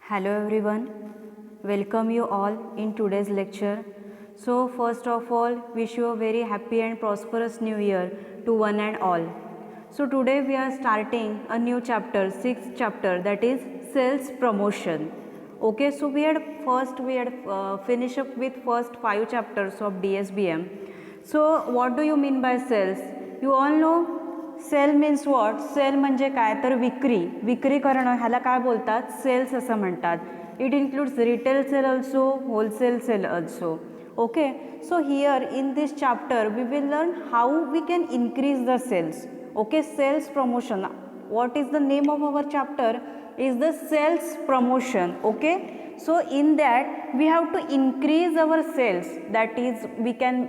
Hello everyone, welcome you all in today's lecture. So first of all, wish you a very happy and prosperous new year to one and all. So today we are starting a new chapter, sixth chapter, that is sales promotion. Okay, so we had finished up with first 5 chapters of DSBM. So what do you mean by sales? You all know sale means what. Sale म्हणजे काय तर विक्री. विक्री करणं ह्याला काय बोलतात, sales असं म्हणतात. It includes retail sale also, wholesale sale also. Okay, so here in this chapter we will learn how we can increase the sales. Okay, sales promotion. what is the name of our chapter is the sales promotion. Okay, so in that we have to increase our sales, that is we can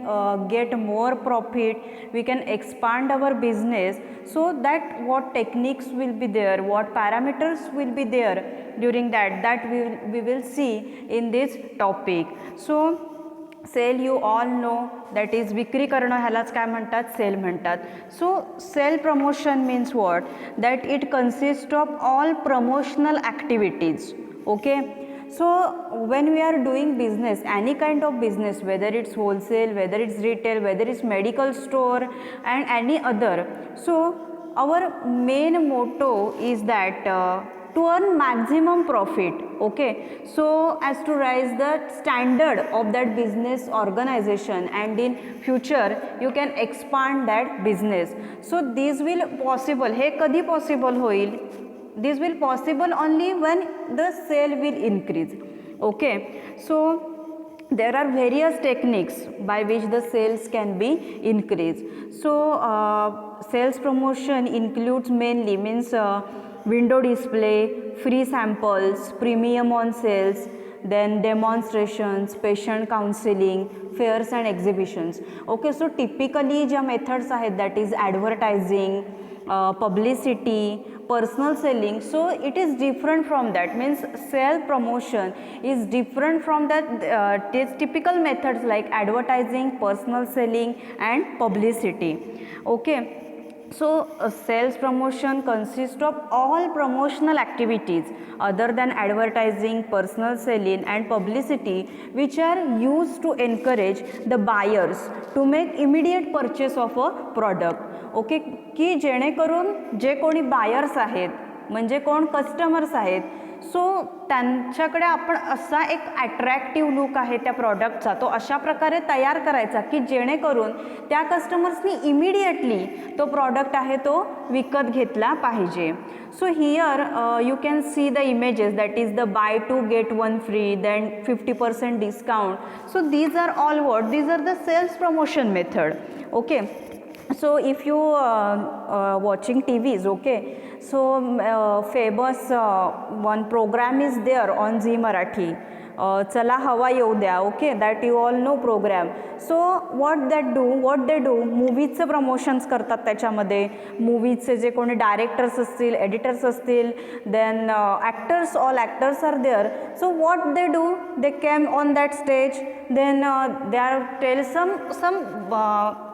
get more profit, we can expand our business. So that what techniques will be there, what parameters will be there during that we will see in this topic. So sale you all know, that is विक्री करणं ह्यालाच काय म्हणतात, sale म्हणतात. So sale promotion means what, that it consist of all promotional activities. Okay, so when we are doing business, any kind of business, whether it's wholesale, whether it's retail, whether it's medical store and any other, so our main motto is that to earn maximum profit. Okay, so as to raise the standard of that business organization and in future you can expand that business. So this will possible, हे कधी possible होईल, this will possible only when the sale will increase. Okay, so there are various techniques by which the sales can be increased. So sales promotion includes mainly means window display, free samples, premium on sales, then demonstrations, patient counseling, fairs and exhibitions. Okay, so typically ज्या methods आहेत, that is advertising, publicity, personal selling. So it is different from that, means sale promotion is different from that typical methods like advertising, personal selling and publicity. Okay, so sales promotion consists of all promotional activities other than advertising, personal selling and publicity, which are used to encourage the buyers to make immediate purchase of a product. Okay, की जेणेकरून जे कोणी buyers आहेत, म्हणजे कोण customers आहेत, so त्यांच्याकडे आपण असा एक अट्रॅक्टिव्ह लुक आहे त्या प्रॉडक्टचा, तो अशा प्रकारे तयार करायचा की जेणेकरून त्या कस्टमर्सनी इमिडिएटली तो प्रॉडक्ट आहे तो विकत घेतला पाहिजे. So here you can see the images, that is the buy two get one free, then 50% discount. So these are all what, these are the sales promotion method. Okay, so if you watching TVs, okay, so famous one program is there on Zee Marathi, चला हवा येऊ द्या. Okay, that you all know program. So what they do, मूवीजचं promotions करतात त्याच्यामध्ये. मूवीजचे जे कोणी डायरेक्टर्स असतील, एडिटर्स असतील, then actors, all actors are there. So what they do, they came on that stage, then they are tell some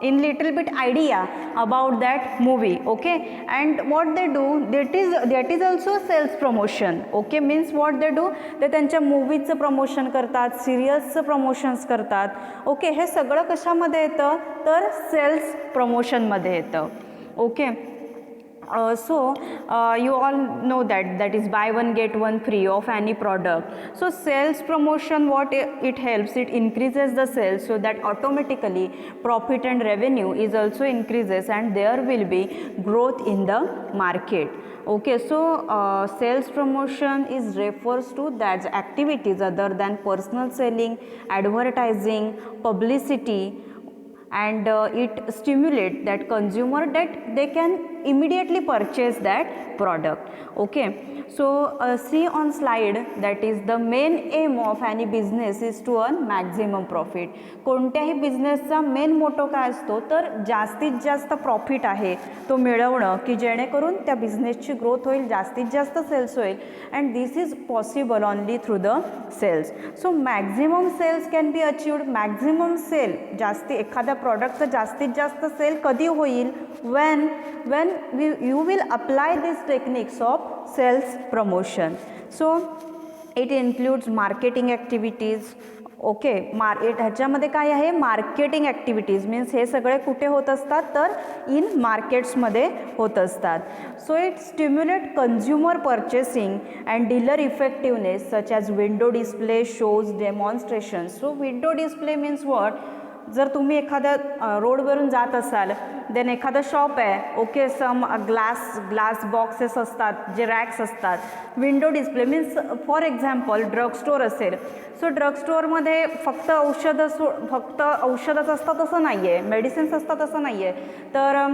in little bit idea about that movie. Okay, and what they do, that is also sales promotion. Okay, means what they do, ते त्यांच्या मूवीजचं promotion करतात, सिरियल्सचं promotions करतात. Okay, हे सगळं कशामध्ये येतं, तर cells प्रमोशनमध्ये येतं. Okay, so you all know that is buy one get one free of any product. So sales promotion, what it helps, it increases the sales, so that automatically profit and revenue is also increases and there will be growth in the market. Okay, so sales promotion is refers to that activities other than personal selling, advertising, publicity, and it stimulate that consumer that they can immediately purchase that product. Okay, so see on slide, that is the main aim of any business is to earn maximum profit. कोणत्याही बिझनेसचा main motto काय असतो, तर जास्तीत जास्त profit आहे तो मिळवणं, की जेणेकरून त्या बिझनेसची ग्रोथ होईल, जास्तीत जास्त सेल्स होईल, and this is possible only through the sales. So maximum sales can be achieved. Maximum sale, जास्ती एखाद्या प्रॉडक्टचं जास्तीत जास्त सेल कधी होईल, when you will apply these techniques of sales promotion. So it includes marketing activities. Okay, ह्याच्यामध्ये काय आहे, marketing activities means हे सगळे कुठे होत असतात तर इन मार्केट्समध्ये होत असतात. So it stimulate consumer purchasing and dealer effectiveness such as window display, shows, demonstration. So window display means what, जर तुम्ही एखाद्या रोडवरून जात असाल, देन एखादं शॉप आहे, ओके, सम ग्लास बॉक्सेस असतात, जे रॅक्स असतात. Window display means for example drug store असेल. सो ड्रग स्टोअरमध्ये फक्त औषधच असतात असं नाही आहे, मेडिसिन्स असतात असं नाही आहे, तर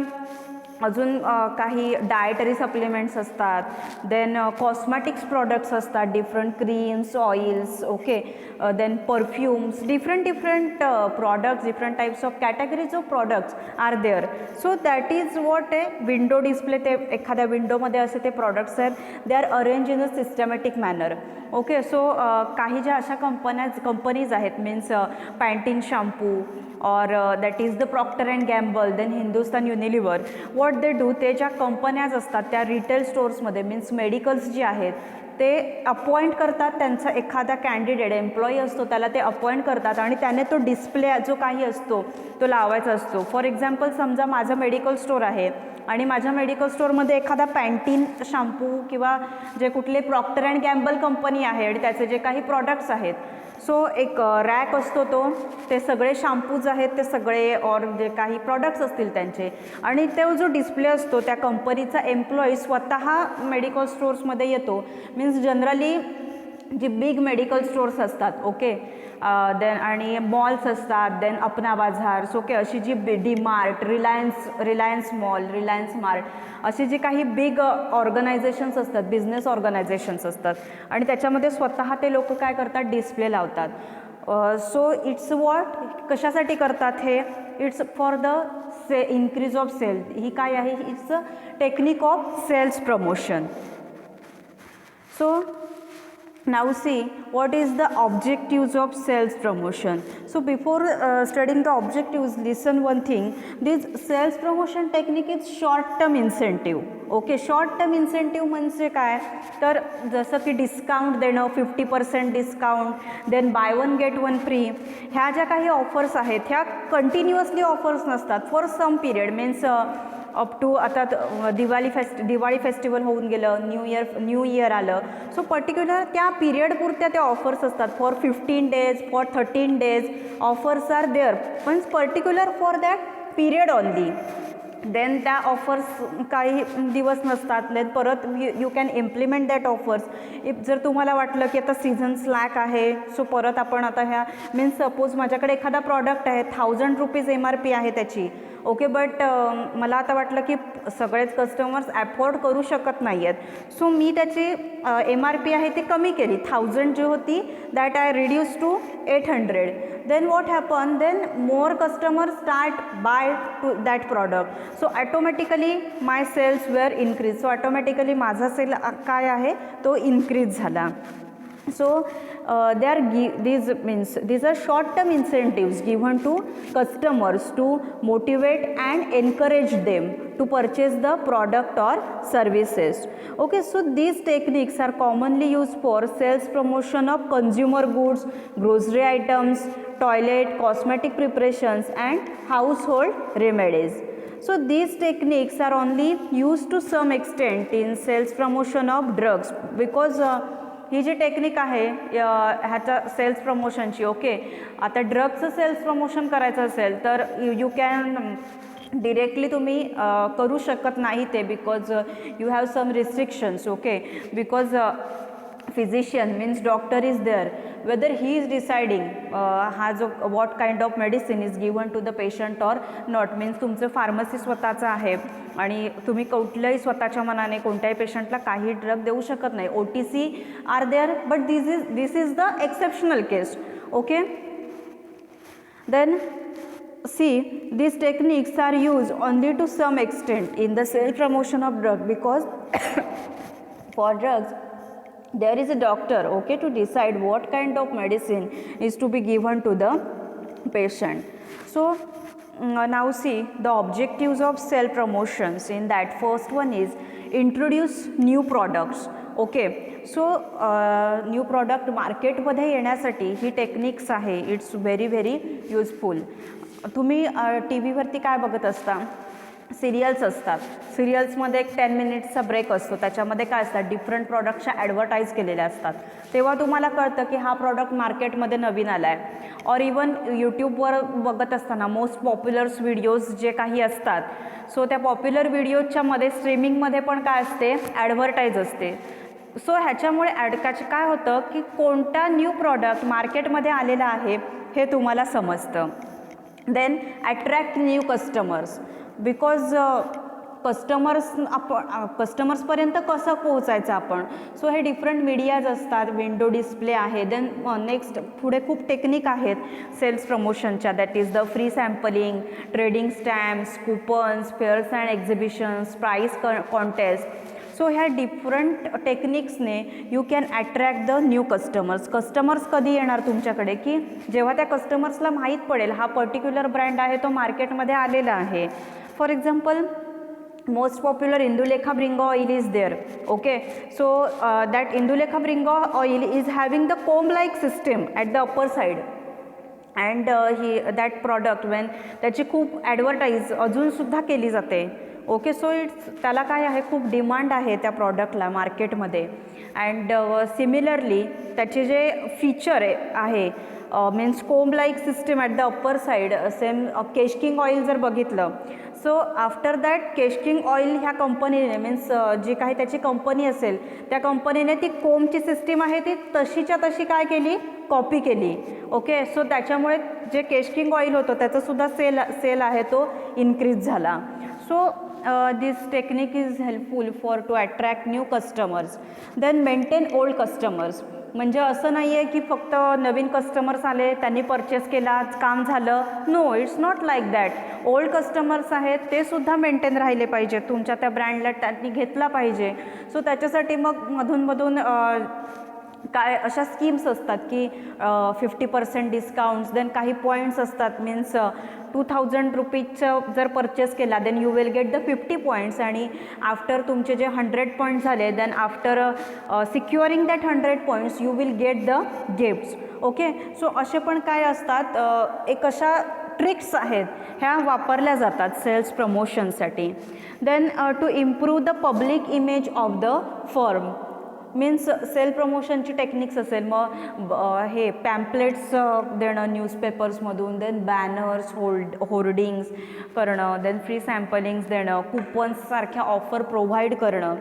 अजून काही डायटरी सप्लिमेंट्स असतात, देन कॉस्मॅटिक्स प्रॉडक्ट्स असतात, different creams, oils, okay, then perfumes, different products, different types of categories of products are there. So that is what आहे विंडो डिस्प्ले. ते एखाद्या विंडोमध्ये असे ते प्रॉडक्ट्स आहेत, they are arrange in a systematic manner. Okay, so काही ज्या अशा कंपनीज आहेत मीन्स पॅन्टीन शॅम्पू और that is the Procter and Gamble, then Hindustan Unilever. What they do, ते ज्या कंपन्याज असतात त्या रिटेल स्टोर्समध्ये मीन्स मेडिकल्स जे आहेत ते अपॉइंट करतात, त्यांचा एखादा कॅन्डिडेट एम्प्लॉई असतो त्याला ते अपॉइंट करतात आणि त्याने तो डिस्प्ले जो काही असतो तो लावायचा असतो. फॉर एक्झाम्पल समजा माझं मेडिकल स्टोअर आहे आणि माझ्या मेडिकल स्टोअरमध्ये एखादा पॅन्टीन शॅम्पू किंवा जे कुठले प्रॉक्टर अँड गॅम्बल कंपनी आहे आणि त्याचे जे काही प्रॉडक्ट्स आहेत, सो एक रॅक असतो तो, ते सगळे शॅम्पूज आहेत ते सगळे और जे काही प्रॉडक्ट्स असतील त्यांचे, आणि तो जो डिस्प्ले असतो त्या कंपनीचा एम्प्लॉई स्वतः मेडिकल स्टोर्समध्ये येतो. मीन्स जनरली जी बिग मेडिकल स्टोर्स असतात, ओके, देन आणि मॉल्स असतात, देन अपना बाजार, ओके, अशी जी डीमार्ट, रिलायन्स मॉल, रिलायन्स मार्ट, अशी जी काही बिग ऑर्गनायझेशन्स असतात, बिझनेस ऑर्गनायझेशन्स असतात आणि त्याच्यामध्ये स्वतः ते लोक काय करतात, डिस्प्ले लावतात. सो इट्स वॉट, कशासाठी करतात हे, it's for the increase of sale. ही काय आहे, it's a technique of sales promotion. So now see what is the objectives of sales promotion. So before studying the objectives, listen one thing, this sales promotion technique is short term incentive. Okay, short term incentive म्हणजे काय, तर जसं की discount देणं, 50% discount, then buy one get one free, ह्या ज्या काही offers आहेत ह्या कंटिन्युअसली ऑफर्स नसतात, for some period means up to, आता दिवाळी फेस्टिवल होऊन गेलं, न्यू इयर आलं, सो पर्टिक्युलर त्या पिरियड पुरत्या त्या ऑफर्स असतात. For 15 days, for 13 days offers are there, पण particular for that period only. Then त्या ऑफर्स काही दिवस नसतात, देन परत you can implement that offers. If जर तुम्हाला वाटलं की आता सीझन स्लॅक आहे, सो परत आपण आता ह्या मीन्स सपोज माझ्याकडे एखादा प्रॉडक्ट आहे, 1000 रुपीज MRP आहे त्याची, ओके, बट मला आता वाटलं की सगळेच कस्टमर्स ॲफोर्ड करू शकत नाही आहेत, सो मी त्याची MRP आहे ती कमी केली, 1000 जी होती that I reduce to 800. then what happen, then more customers start buy to that product, so automatically my sales were increased. so automatically माझा सेल काय आहे तो इन्क्रीज झाला. So these are short term incentives given to customers to motivate and encourage them to purchase the product or services. Okay, so these techniques are commonly used for sales promotion of consumer goods, grocery items, toilet, cosmetic preparations and household remedies. So these techniques are only used to some extent in sales promotion of drugs, because ही जी technique आहे ह्याच्या cells प्रमोशनची, okay, आता ड्रग्सचं cells promotion करायचं असेल तर you can directly तुम्ही करू शकत नाही ते, because you have some restrictions, okay, because physician means doctor is there, whether he is deciding has what kind of medicine is given to the patient or not. means तुमचं pharmacy स्वतःचं आहे आणि तुम्ही कुठल्याही स्वतःच्या मनाने कोणत्याही पेशंटला काही ड्रग देऊ शकत नाही. OTC are there, but this is the exceptional case. Okay, then see, these techniques are used only to some extent in the sales promotion of drug, because for drugs there is a doctor, okay, to decide what kind of medicine is to be given to the patient. So now see the objectives of sale promotions. In that, first one is introduce new products. Okay. So new product मार्केटमध्ये येण्यासाठी ही techniques आहे, it's very very useful. तुम्ही T व्हीवरती काय बघत असता, serials असतात. सिरियल्समध्ये एक 10 मिनिट्सचा break असतो, त्याच्यामध्ये काय असतात, डिफरंट प्रॉडक्टच्या ॲडव्हर्टाईज केलेल्या असतात. तेव्हा तुम्हाला कळतं की हा प्रॉडक्ट मार्केटमध्ये नवीन आला आहे. और इवन यूट्यूबवर बघत असताना मोस्ट पॉप्युलर्स व्हिडिओज जे काही असतात, सो त्या पॉप्युलर व्हिडिओच्या मध्ये स्ट्रीमिंगमध्ये पण काय असते, ॲडव्हर्टाईज असते. सो ह्याच्यामुळे काय होतं की कोणता न्यू प्रॉडक्ट मार्केटमध्ये आलेला आहे हे तुम्हाला समजतं. Then attract new customers, because कस्टमर्सपर्यंत कसं पोहोचायचं आपण. सो हे डिफरंट मीडियाज असतात, विंडो डिस्प्ले आहे. देन नेक्स्ट पुढे खूप टेक्निक आहेत सेल्स प्रमोशनच्या, that is the free sampling, trading stamps, coupons, fairs and exhibitions, price contest. So ह्या डिफरंट टेक्निक्सने you can attract the new customers. Customers कधी येणार तुमच्याकडे, की जेव्हा त्या कस्टमर्सला माहीत पडेल हा पर्टिक्युलर ब्रँड आहे तो मार्केटमध्ये आलेला आहे. For example, most popular Indulekha Bringa oil is there. Okay, so that Indulekha Bringa oil is having the comb like system at the upper side, and that product when त्याची खूप advertise अजूनसुद्धा केली जाते. ओके, सो त्याला काय आहे, खूप demand आहे त्या प्रॉडक्टला मार्केटमध्ये. अँड सिमिलरली त्याचे जे फीचर आहे means comb like system at the upper side, same Kesh King oil जर बघितलं, so after that Kesh King oil ह्या कंपनीने मीन्स जी काही त्याची कंपनी असेल त्या कंपनीने ती कोम्बची सिस्टीम आहे ती तशीच्या तशी काय केली, कॉपी केली. ओके, सो त्याच्यामुळे जे केशकिंग ऑइल होतं त्याचासुद्धा सेल आहे तो इन्क्रीज झाला. So this technique is helpful for to attract new customers. Then maintain old customers. म्हणजे असं नाही आहे की फक्त नवीन कस्टमर्स आले त्यांनी परचेस केला काम झालं. No, it's not like that. Old customers आहेत ते सुद्धा मेंटेन राहिले पाहिजे, तुमच्या त्या ब्रँडला त्यांनी घेतला पाहिजे. सो त्याच्यासाठी मग मधून काय अशा स्कीम्स असतात की 50% डिस्काउंट्स. देन काही पॉईंट्स असतात, मीन्स 2000 रुपीजचं जर परचेस केला then you will get the 50 points, आणि आफ्टर तुमचे जे 100 पॉईंट्स झाले then after securing that 100 points you will get the gifts. Okay, so असे पण काय असतात, एक अशा ट्रिक्स आहेत ह्या वापरल्या जातात सेल्स प्रमोशनसाठी. Then to improve the public image of the firm, means sale प्रमोशनची टेक्निक्स असेल, मग हे पॅम्पलेट्स देणं न्यूजपेपर्समधून, देन बॅनर्स होर्डिंग्स करणं, देन फ्री सॅम्पलिंग्स देणं, कुपन्ससारख्या ऑफर प्रोव्हाइड करणं.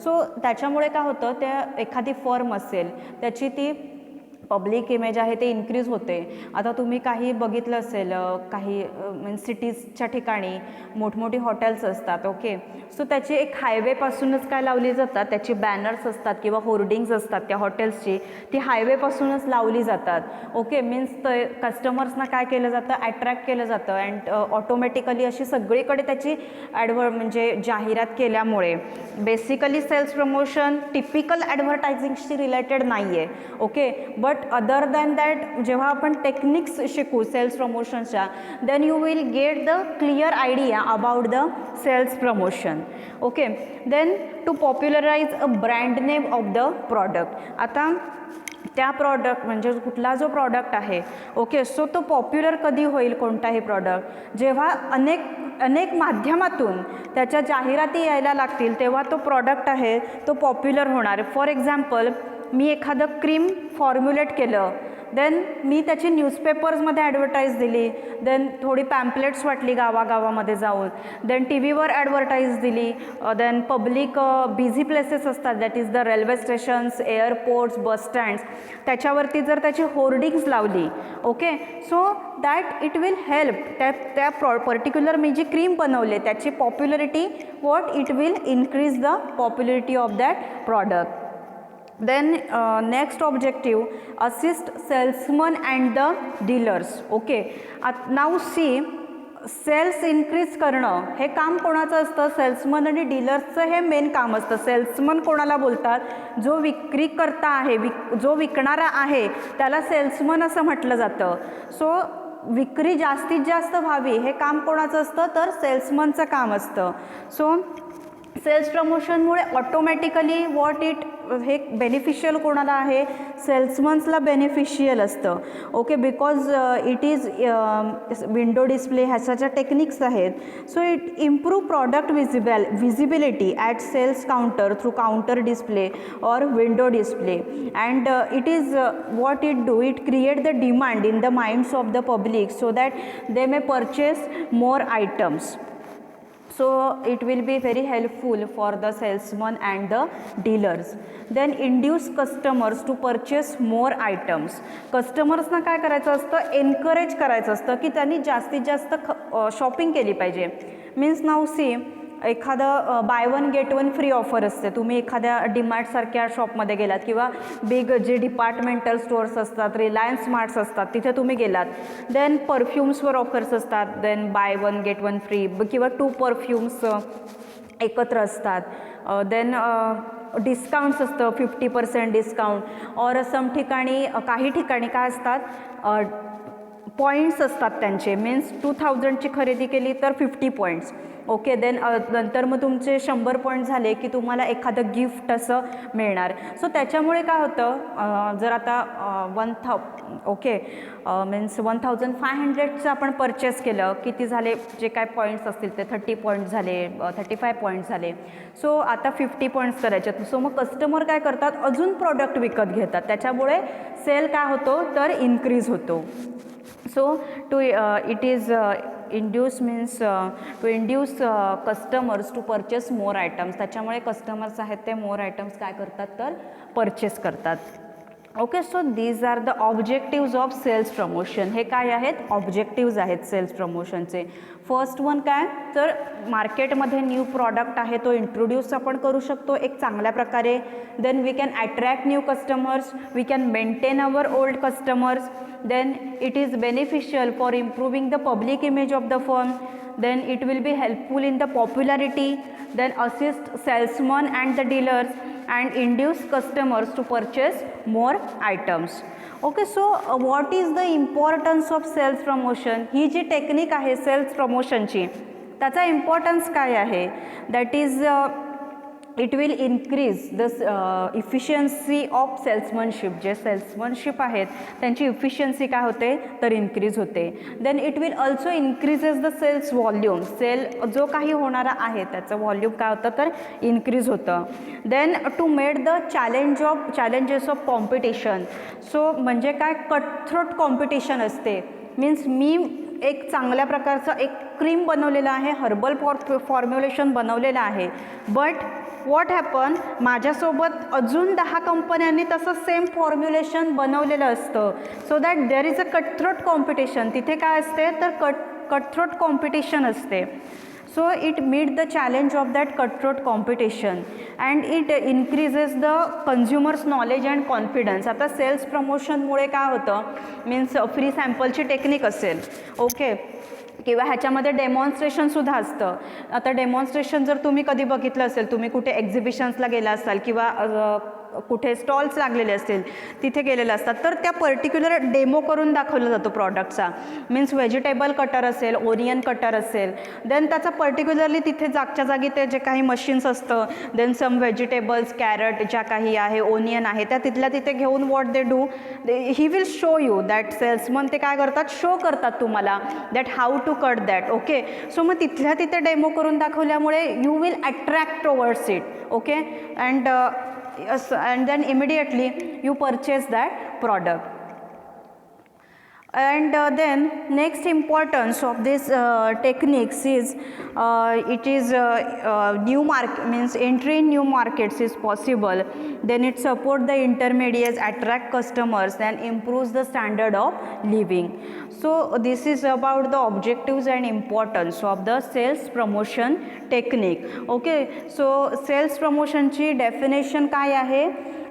सो त्याच्यामुळे काय होतं, त्या एखादी फर्म असेल त्याची ती पब्लिक इमेज आहे ते इन्क्रीज होते. आता तुम्ही काही बघितलं असेल, काही मीन्स सिटीजच्या ठिकाणी मोठमोठी हॉटेल्स असतात. ओके, सो त्याची एक हायवेपासूनच काय लावली जातात, त्याची बॅनर्स असतात किंवा होर्डिंग्स असतात त्या हॉटेल्सची, ती हायवेपासूनच लावली जातात. ओके, मीन्स कस्टमर्सना काय केलं जातं, अट्रॅक्ट केलं जातं. अँड ऑटोमॅटिकली अशी सगळीकडे त्याची म्हणजे जाहिरात केल्यामुळे बेसिकली सेल्स प्रमोशन टिपिकल ॲडव्हर्टायझिंगशी रिलेटेड नाही आहे. Okay, but other than that जेव्हा आपण टेक्निक्स शिकू सेल्स प्रमोशनच्या, then you will get the clear idea about the sales promotion. Okay, then to popularise a brand name of the product. आता त्या product म्हणजे कुठला जो प्रॉडक्ट आहे, ओके, सो तो पॉप्युलर कधी होईल कोणताही प्रॉडक्ट, जेव्हा अनेक माध्यमातून त्याच्या जाहिराती यायला लागतील तेव्हा तो प्रॉडक्ट आहे तो पॉप्युलर होणार. फॉर एक्झाम्पल, मी एखादं क्रीम फॉर्म्युलेट केलं, देन मी त्याची न्यूजपेपर्समध्ये ॲडव्हर्टाईज दिली, देन थोडी पॅम्पलेट्स वाटली गावागावामध्ये जाऊन, देन टी व्हीवर ॲडव्हर्टाईज दिली, देन पब्लिक बिझी प्लेसेस असतात, that is the railway stations, airports, bus stands, त्याच्यावरती जर त्याची होर्डिंग्स लावली, okay, so that it will help त्या पर्टिक्युलर मी जी क्रीम बनवले त्याची popularity it will increase the popularity of that product. Then next objective, assist salesmen and the dealers. Okay, now see, sales increase करणं हे काम कोणाचं असतं, salesman आणि डीलर्सचं हे मेन काम असतं. सेल्समन कोणाला बोलतात, जो विक्री करता आहे, जो विकणारा आहे त्याला सेल्समन असं म्हटलं जातं. सो विक्री जास्तीत जास्त व्हावी हे काम कोणाचं असतं, तर सेल्समनचं काम असतं. सो सेल्स प्रमोशनमुळे ऑटोमॅटिकली इट हे बेनिफिशियल कोणाला आहे, सेल्समन्सला बेनिफिशियल असतं. Okay, because it is window display ह्याच्या ज्या टेक्निक्स आहेत, so it improve product visibility at sales counter through counter display or window display. And it is what it do, it create the demand in the minds of the public so that they may purchase more items. So it will be very helpful for the salesman and the dealers. Then induce customers to purchase more items. कस्टमर्सना काय करायचं असतं, encourage करायचं असतं की त्यांनी जास्तीत जास्त shopping केली पाहिजे. मीन्स नाऊ सी, एखादं buy one get one free offer असते. तुम्ही एखाद्या डीमार्टसारख्या शॉपमध्ये गेलात किंवा बिग जे डिपार्टमेंटल स्टोअर्स असतात, रिलायन्स स्मार्ट्स असतात, तिथे तुम्ही गेलात, देन परफ्युम्सवर ऑफर्स असतात, then buy one get one free किंवा 2 परफ्युम्स एकत्र असतात, देन डिस्काउंट्स असतं 50% डिस्काउंट. और सम ठिकाणी, काही ठिकाणी काय असतात, पॉईंट्स असतात त्यांचे. मीन्स 2000ची खरेदी केली तर 50 पॉईंट्स. ओके, देन नंतर मग तुमचे 100 पॉईंट झाले की तुम्हाला एखादं गिफ्ट असं मिळणार. सो त्याच्यामुळे काय होतं, जर आता मीन्स 1500चं आपण परचेस केलं, किती झाले, जे काय पॉईंट्स असतील ते 30 पॉईंट झाले, 35 पॉईंट झाले. सो आता 50 पॉईंट्स करायचे. सो मग कस्टमर काय करतात, अजून प्रॉडक्ट विकत घेतात. त्याच्यामुळे सेल काय होतो तर इन्क्रीज होतो. So it is induce means to induce customers to purchase more items. त्याच्यामुळे कस्टमर्स आहेत ते मोर आयटम्स काय करतात तर परचेस करतात. Okay, so these are the objectives of sales promotion. हे काय आहेत, ऑब्जेक्टिव्ज आहेत सेल्स प्रमोशनचे. फर्स्ट वन काय तर मार्केटमध्ये न्यू प्रॉडक्ट आहे तो इंट्रोड्यूस आपण करू शकतो एक चांगल्या प्रकारे. Then we can attract new customers, we can maintain our old customers. Then it is beneficial for improving the public image of the firm. Then it will be helpful in the popularity. Then assist salesmen and the dealers and induce customers to purchase more items. Okay, so what is the importance of sales promotion? ही जी technique आहे sales प्रमोशनची, त्याचा importance काय आहे, that is it will increase the efficiency of salesmanship. जे salesmanship आहेत त्यांची इफिशियन्सी काय होते तर इन्क्रीज होते. Then it will also increases the sales volume. Sale जो काही होणारा आहे त्याचं व्हॉल्यूम काय होतं तर इन्क्रीज होतं. Then to made the challenges of competition. So म्हणजे काय, कटथ्रोट कॉम्पिटिशन असते. मीन्स मी एक चांगल्या प्रकारचं एक क्रीम बनवलेलं आहे, हर्बल फॉर्म्युलेशन बनवलेलं आहे, बट व्हॉट हॅपन, माझ्यासोबत अजून 10 कंपन्यांनी तसं सेम फॉर्म्युलेशन बनवलेलं असतं. So that there is a cutthroat competition. तिथे काय असते तर कटथ्रोट कॉम्पिटिशन असते. So it meet the challenge of that cutthroat competition and it increases the consumers knowledge and confidence. आता सेल्स प्रमोशनमुळे काय होतं, मीन्स फ्री सॅम्पलची टेक्निक असेल, ओके, किंवा ह्याच्यामध्ये डेमॉन्स्ट्रेशनसुद्धा असतं. आता डेमॉन्स्ट्रेशन जर तुम्ही कधी बघितलं असेल, तुम्ही कुठे एक्झिबिशन्सला गेला असाल किंवा कुठे स्टॉल्स लागलेले असतील तिथे गेलेले असतात, तर त्या पर्टिक्युलर डेमो करून दाखवला जातो प्रॉडक्टचा. मीन्स व्हेजिटेबल कटर असेल, ओनियन कटर असेल, देन त्याचा पर्टिक्युलरली तिथे जागच्या जागी ते जे काही मशीन्स असतं, देन सम व्हेजिटेबल्स, कॅरट ज्या काही आहे, ओनियन आहे, त्या तिथल्या तिथे घेऊन what they do, he will show you that. Salesman ते काय करतात, शो करतात तुम्हाला that how to cut that. Okay, so मग तिथल्या तिथे डेमो करून दाखवल्यामुळे you will attract towards it. Okay, and then immediately you purchase that product. And then next importance of this techniques is it is new market, means entry in new markets is possible. Then it support the intermediates, attract customers, then improves the standard of living. So this is about the objectives and importance of the sales promotion technique. Okay, so sales promotion ची definition काय आहे,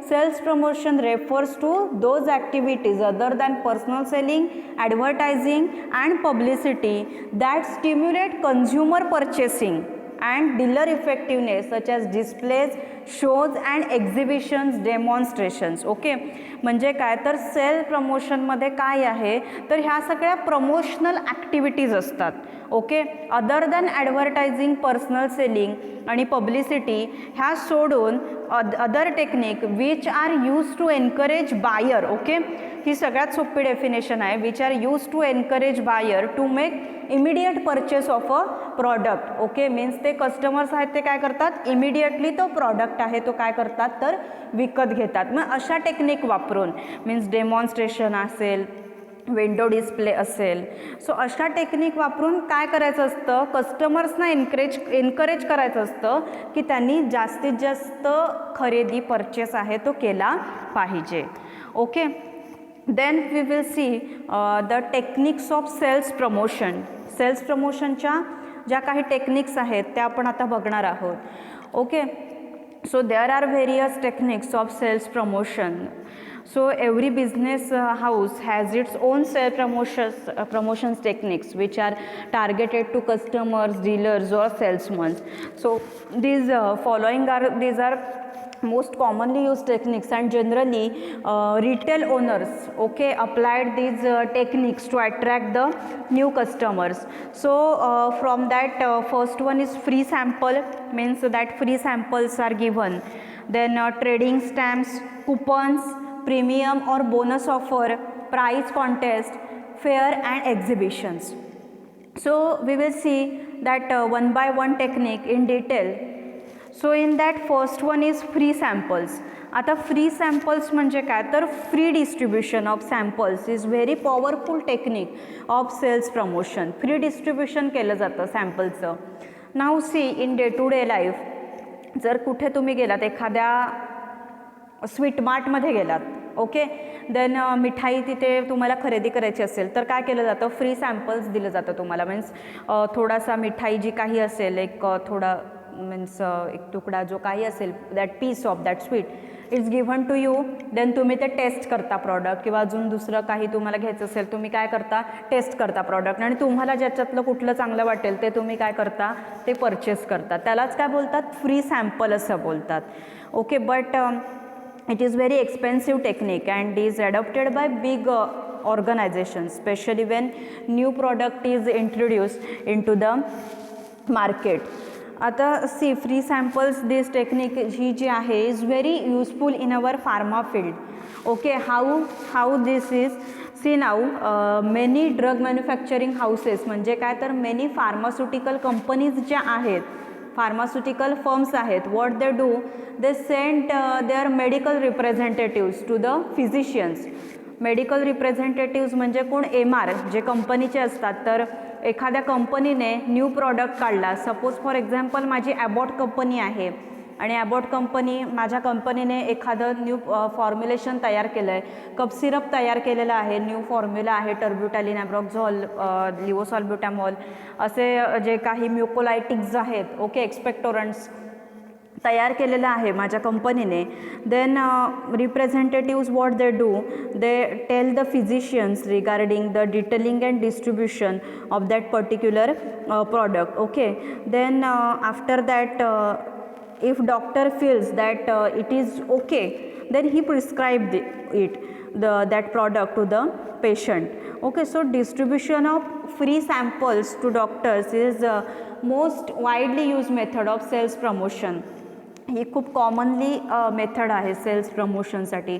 Sales promotion refers to those activities other than personal selling, advertising and publicity that stimulate consumer purchasing and dealer effectiveness such as displays, shows and exhibitions, demonstrations. Okay, म्हणजे काय तर sale प्रमोशनमध्ये काय आहे तर ह्या सगळ्या प्रमोशनल ॲक्टिव्हिटीज असतात. Okay. Other than advertising, personal selling आणि पब्लिसिटी ह्या सोडून other technique which are use to encourage buyer. Okay, ही सगळ्यात सोपी डेफिनेशन आहे. Which are use to encourage buyer to make immediate purchase of a product. Okay, means ते customers आहेत ते काय करतात, इमिडिएटली तो प्रॉडक्ट आहे तो काय करतात तर विकत घेतात. मग अशा टेक्निक वापरून मीन्स डेमॉन्स्ट्रेशन असेल, विंडो डिस्प्ले असेल, सो अशा टेक्निक वापरून काय करायचं असतं, कस्टमर्सना एनकरेज करायचं असतं की त्यांनी जास्तीत जास्त खरेदी परचेस आहे तो केला पाहिजे. Okay, then we will see the techniques of sales promotion. Sales प्रमोशनच्या ज्या काही टेक्निक्स आहेत त्या आपण आता बघणार आहोत. Okay, so there are various techniques of sales promotion. So every business house has its own sales promotions techniques which are targeted to customers, dealers or salesmen. So these these are most commonly used techniques, and generally retail owners, okay, applied these techniques to attract the new customers. So from that first one is free sample, means that free samples are given. Then trading stamps, coupons, premium or bonus offer, price contest, fair and exhibitions. So we will see that one by one technique in detail. So in that first one is free samples. आता free samples म्हणजे काय तर free distribution of samples is very powerful technique of sales promotion. Free distribution केलं जातं सॅम्पलचं. Now see in day to day life, जर कुठे तुम्ही गेलात एखाद्या स्वीट मार्टमध्ये गेलात, ओके, देन मिठाई तिथे तुम्हाला खरेदी करायची असेल तर काय केलं जातं, फ्री सॅम्पल्स दिलं जातं तुम्हाला. मीन्स थोडासा मिठाई जी काही असेल, एक थोडा मीन्स एक तुकडा जो काही असेल, that piece of that sweet it's given to you. Then तुम्ही ते टेस्ट करता प्रॉडक्ट, किंवा अजून दुसरं काही तुम्हाला घ्यायचं असेल तुम्ही काय करता, टेस्ट करता प्रॉडक्ट, आणि तुम्हाला ज्याच्यातलं कुठलं चांगलं वाटेल ते तुम्ही काय करता, ते परचेस करता. त्यालाच काय बोलतात, फ्री सॅम्पल असं बोलतात. Okay, but it is very expensive technique and is adopted by big organizations, especially when new product is introduced into the market. आता see free samples this technique ही जी आहे is very useful in our pharma field. Okay, how this is see now many drug manufacturing houses, म्हणजे काय तर many pharmaceutical companies ज्या आहेत, pharmaceutical firms आहेत, what they do, they send their medical representatives to the physicians. Medical representatives म्हणजे कोण, MR जे कंपनीचे असतात. तर एखाद्या कंपनीने न्यू प्रॉडक्ट काढला, सपोज फॉर एक्झाम्पल माझी ॲबॉट कंपनी आहे आणि ॲबॉट कंपनी, माझ्या कंपनीने एखादं न्यू फॉर्म्युलेशन तयार केलं आहे, कप सिरप तयार केलेलं आहे, न्यू फॉर्म्युला आहे, टर्ब्युटॅलिन, ॲब्रॉक्झॉल, लिओसॉल्ब्युटॅमॉल असे जे काही म्युकोलायटिक्स आहेत, ओके, एक्सपेक्टोरंट्स तयार केलेलं आहे माझ्या कंपनीने. Then representatives what they do, they tell the physicians regarding the detailing and distribution of that particular product. Okay, then after that if doctor feels that it is okay, then he prescribed that product to the patient. Okay, so distribution of free samples to doctors is most widely used method of sales promotion. ही खूप commonly method आहे cells प्रमोशनसाठी.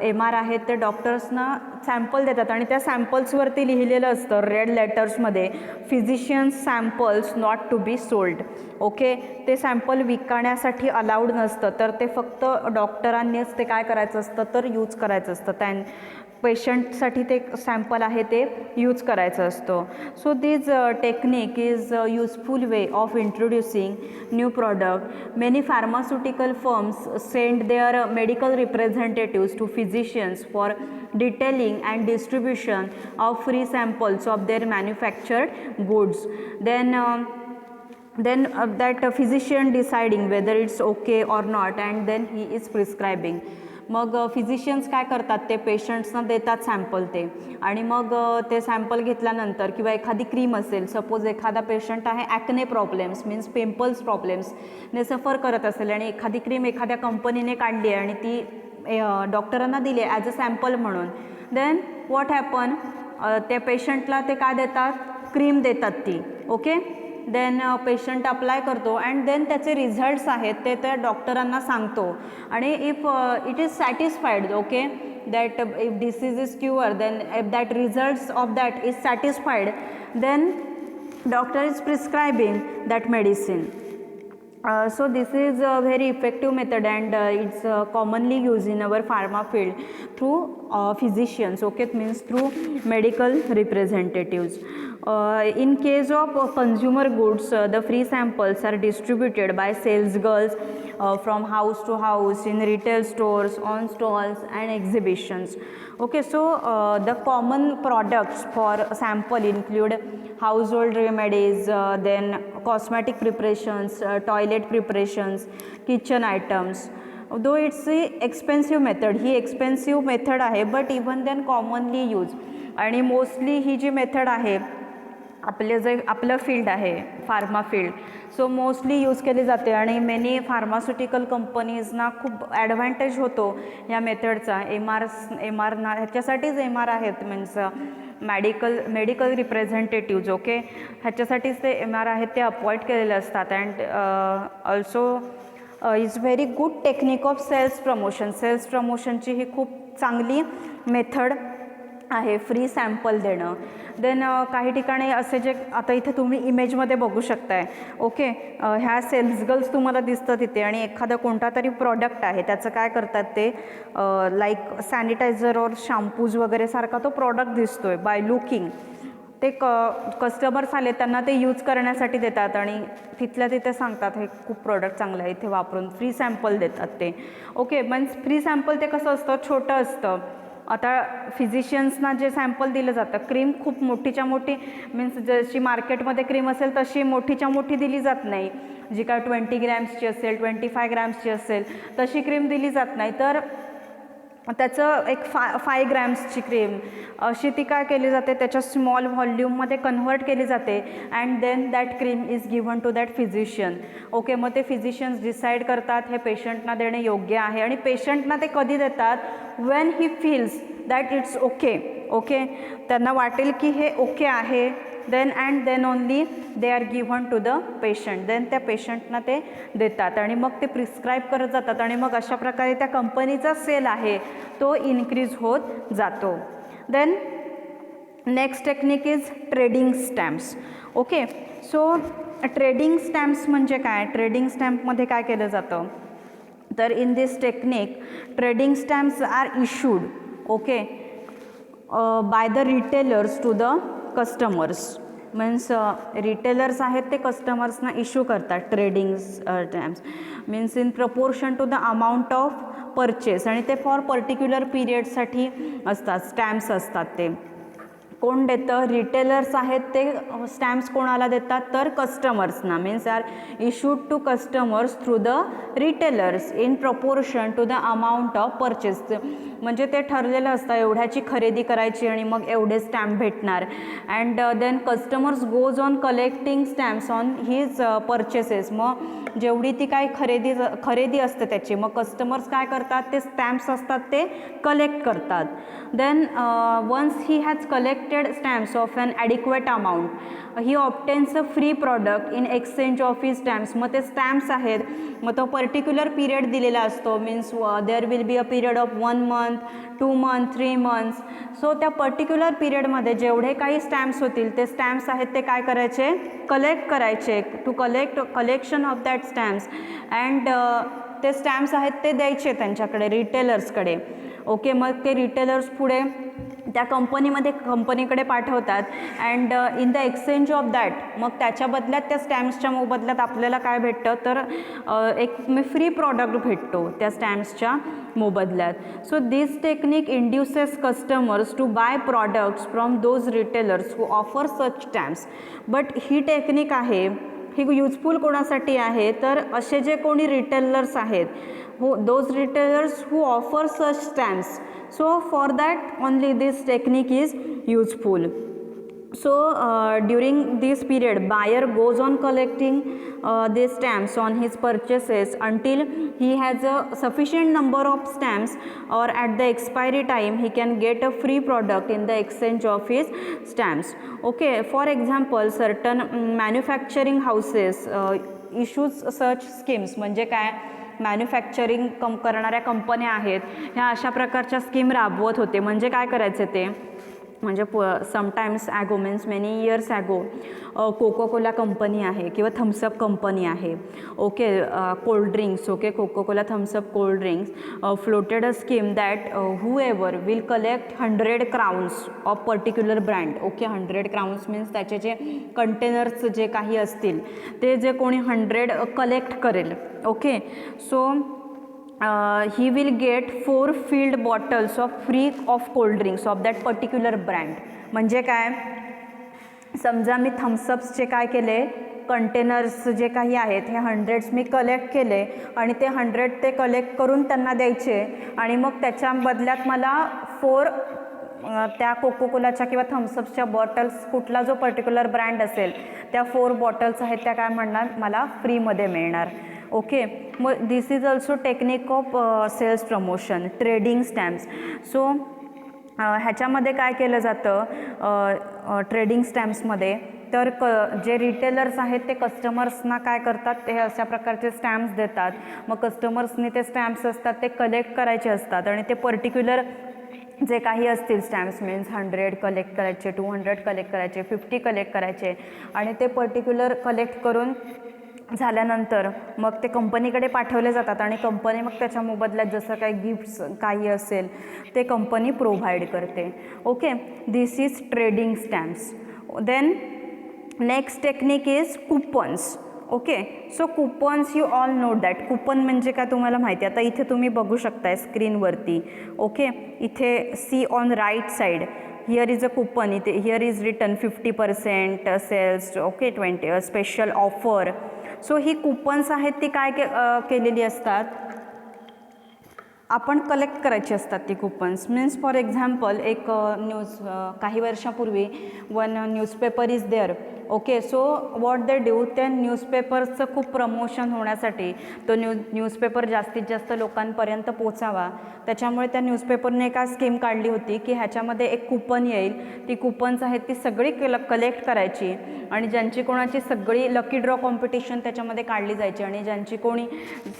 MR आहेत ते डॉक्टर्सना sample देतात आणि त्या सॅम्पल्सवरती लिहिलेलं असतं रेड लेटर्समध्ये, physicians samples not to be sold. Okay, ते सॅम्पल विकण्यासाठी अलाउड नसतं, तर ते फक्त डॉक्टरांनीच ते काय करायचं असतं तर यूज करायचं असतं. पेशंटसाठी ते सॅम्पल आहे ते यूज करायचं असतं. So this technique is useful way of introducing new product. Many pharmaceutical firms send their medical representatives to physicians for detailing and distribution of free samples of their manufactured goods. Then that physician deciding whether it's okay or not, and then he is prescribing. मग physicians काय करतात, ते पेशंट्सना देतात sample ते, आणि मग ते sample घेतल्यानंतर, किंवा एखादी क्रीम असेल, सपोज एखादा पेशंट आहे ॲक्ने प्रॉब्लेम्स मीन्स पिंपल्स प्रॉब्लेम्सने सफर करत असेल आणि एखादी क्रीम एखाद्या कंपनीने काढली आहे आणि ती डॉक्टरांना दिले ॲज अ सॅम्पल म्हणून, देन व्हॉट हॅपन, त्या पेशंटला ते काय देतात, क्रीम देतात ती. ओके, देन पेशंट अप्लाय करतो अँड देन त्याचे रिझल्ट्स आहेत ते त्या डॉक्टरांना सांगतो आणि if it is satisfied, okay, that if disease is cured, then if that results of that is satisfied, then doctor is prescribing that medicine. So this is a very effective method and it's commonly used in our pharma field through physicians, okay, it means through medical representatives. In case of consumer goods, the free samples are distributed by sales girls from house to house in retail stores, on stalls and exhibitions. Okay, so the common products for sample include household remedies, then cosmetic preparations, toilet preparations, kitchen items. Though it's a expensive method, he expensive method आहे, but even then commonly used. आणि mostly ही जी method आहे आपलं field आहे pharma field, so mostly use केली जाते आणि many pharmaceutical कंपनीजना खूप advantage होतो या मेथडचा. एम आर ना ह्याच्यासाठीच एम आर आहेत, मीन्स मेडिकल रिप्रेझेंटेटिव्ज, ओके, ह्याच्यासाठीच ते एम आर आहेत ते अपॉइंट केलेले असतात. And also is very good technique of sales promotion. Sales प्रमोशनची ही खूप चांगली मेथड आहे फ्री सॅम्पल देणं. देन काही ठिकाणी असे जे आता इथे तुम्ही इमेजमध्ये बघू शकताय, ओके, ह्या सेल्स गर्ल्स तुम्हाला दिसतं तिथे आणि एखादा कोणता तरी प्रॉडक्ट आहे त्याचं काय करतात ते लाईक सॅनिटायझर और शॅम्पूज वगैरे सारखा तो प्रॉडक्ट दिसतोय. बाय लुकिंग ते कस्टमर्स आले त्यांना ते यूज करण्यासाठी देतात आणि तिथल्या तिथे सांगतात हे खूप प्रॉडक्ट चांगलं आहे इथे वापरून, फ्री सॅम्पल देतात ते. ओके, मीन्स फ्री सॅम्पल ते कसं असतं, छोटं असतं. आता फिजिशियन्सना जे सॅम्पल दिलं जातं, क्रीम खूप मोठीच्या मोठी, मीन्स जशी मार्केटमध्ये क्रीम असेल तशी मोठीच्या मोठी दिली जात नाही, जी काय 20 ग्रॅम्सची असेल, 25 ग्रॅम्सची असेल तशी क्रीम दिली जात नाही. तर त्याचं एक 5 ग्रॅम्सची क्रीम अशी ती काय केली जाते, त्याच्या स्मॉल व्हॉल्यूममध्ये कन्व्हर्ट केली जाते and then that cream is given to that physician. Okay, मग ते फिजिशियन्स डिसाईड करतात हे पेशंटना देणे योग्य आहे आणि पेशंटना ते कधी देतात, when he feels that it's okay. Okay, त्यांना वाटेल की हे ओके आहे, then and then only they are given to the patient. Then त्या पेशंटना ते देतात आणि मग ते प्रिस्क्राईब करत जातात आणि मग अशा प्रकारे त्या कंपनीचा सेल आहे तो इन्क्रीज होत जातो. Then next technique is trading stamps. Okay, so trading stamps म्हणजे काय, ट्रेडिंग स्टॅम्पमध्ये काय केलं जातं, तर in this technique trading stamps are issued, okay, by the retailers to the customers. Means retailers आहेत ते कस्टमर्सना इश्यू करतात trading stamps, means in proportion to the amount of purchase आणि ते फॉर पर्टिक्युलर पिरियडसाठी असतात. स्टॅम्प्स असतात ते कोण देतं, रिटेलर्स आहेत ते स्टॅम्प्स कोणाला देतात, तर कस्टमर्सना. Means are issued to customers through the retailers in proportion to the amount of purchase. म्हणजे ते ठरलेलं असतं एवढ्याची खरेदी करायची आणि मग एवढे स्टॅम्प भेटणार. And then customers goes on collecting stamps on his purchases. मग जेवढी ती काय खरेदी असते त्याची, मग कस्टमर्स काय करतात, ते स्टॅम्प्स असतात ते कलेक्ट करतात. Then once he has collected stamps of an adequate amount, he obtains a free product in exchange of he stamps. मग ते स्टॅम्प्स आहेत, मग तो पर्टिक्युलर पिरियड दिलेला असतो, means there will be a period of 1 month, 2 months, 3 months. So त्या particular पिरियडमध्ये जेवढे काही स्टॅम्प्स होतील ते स्टॅम्प्स आहेत ते काय करायचे, कलेक्ट करायचे, to collection of that stamps. And ते स्टॅम्प्स आहेत ते द्यायचे त्यांच्याकडे रिटेलर्सकडे. ओके, मग ते रिटेलर्स पुढे त्या कंपनीकडे पाठवतात and in the exchange of that, मग त्याच्या बदल्यात त्या स्टॅम्प्सच्या मोबदल्यात आपल्याला काय भेटतं, तर एक फ्री प्रॉडक्ट भेटतो त्या स्टॅम्प्सच्या मोबदल्यात. So this technique induces customers to buy products from those retailers who offer such stamps. But ही टेक्निक आहे ही युजफुल कोणासाठी आहे, तर असे जे कोणी रिटेलर्स आहेत, those retailers who offer such stamps, so for that only this technique is useful. So during this period buyer goes on collecting these stamps on his purchases until he has a sufficient number of stamps, or at the expiry time he can get a free product in the exchange of his stamps. Okay, for example certain manufacturing houses issues such schemes. म्हणजे काय, manufacturing करणाऱ्या कंपन्या आहेत ह्या अशा प्रकारच्या scheme राबवत होते. म्हणजे काय करायचे ते, म्हणजे sometimes ago means many years ago Coca Cola company आहे किंवा थम्सअप कंपनी आहे. Okay, cold drinks, okay, Coca Cola Thums Up cold drinks floated a scheme that who ever will collect 100 crowns of particular brand. Okay, 100 crowns means त्याचे जे containers जे काही असतील ते जे कोणी 100 कलेक्ट करेल. Okay, so he will get 4 filled bottles of free of cold drinks of that particular brand. म्हणजे काय, समजा मी थम्सअप्सचे काय केले, कंटेनर्स जे काही आहेत हे 100 मी कलेक्ट केले आणि ते 100 ते कलेक्ट करून त्यांना द्यायचे आणि मग त्याच्या बदल्यात मला 4 त्या कोको कोलाच्या किंवा थम्सअपच्या बॉटल्स, कुठला जो पर्टिक्युलर ब्रँड असेल त्या 4 बॉटल्स आहेत त्या काय म्हणणार मला फ्रीमध्ये मिळणार. ओके, मग this is also technique of sales promotion, trading stamps. So ह्याच्यामध्ये काय केलं जातं ट्रेडिंग स्टॅम्प्समध्ये, तर जे रिटेलर्स आहेत ते कस्टमर्सना काय करतात, ते अशा प्रकारचे स्टॅम्प्स देतात. मग कस्टमर्सनी ते स्टॅम्प्स असतात ते कलेक्ट करायचे असतात आणि ते पर्टिक्युलर जे काही असतील स्टॅम्प्स मीन्स 100 कलेक्ट करायचे, 200 कलेक्ट करायचे, 50 कलेक्ट करायचे आणि ते पर्टिक्युलर कलेक्ट करून झाल्यानंतर मग ते कंपनीकडे पाठवले जातात आणि कंपनी मग त्याच्या मोबदल्यात जसं काही गिफ्ट्स काही असेल ते कंपनी प्रोव्हाइड करते. Okay, this is trading stamps. Then next technique is coupons. Okay, so coupons you all note that. Coupon म्हणजे काय तुम्हाला माहिती आहे. आता इथे तुम्ही बघू शकताय स्क्रीनवरती. ओके, इथे see on right side here is a coupon. इथे here is written 50% sales. Okay, 20 special offer. So ही कुपन्स आहेत ती काय केलेली असतात, आपण कलेक्ट करायची असतात ती कुपन्स. मीन्स फॉर एक्झाम्पल एक न्यूज काही वर्षापूर्वी one newspaper is there. Okay, so what they do, त्या न्यूजपेपरचं खूप प्रमोशन होण्यासाठी तो न्यूजपेपर जास्तीत जास्त लोकांपर्यंत पोचावा त्याच्यामुळे त्या न्यूजपेपरने एक स्कीम काढली होती की ह्याच्यामध्ये एक कुपन येईल. ती कुपन्स आहेत ती सगळी कलेक्ट करायची आणि ज्यांची कोणाची सगळी लकी ड्रॉ कॉम्पिटिशन त्याच्यामध्ये काढली जायची आणि ज्यांची कोणी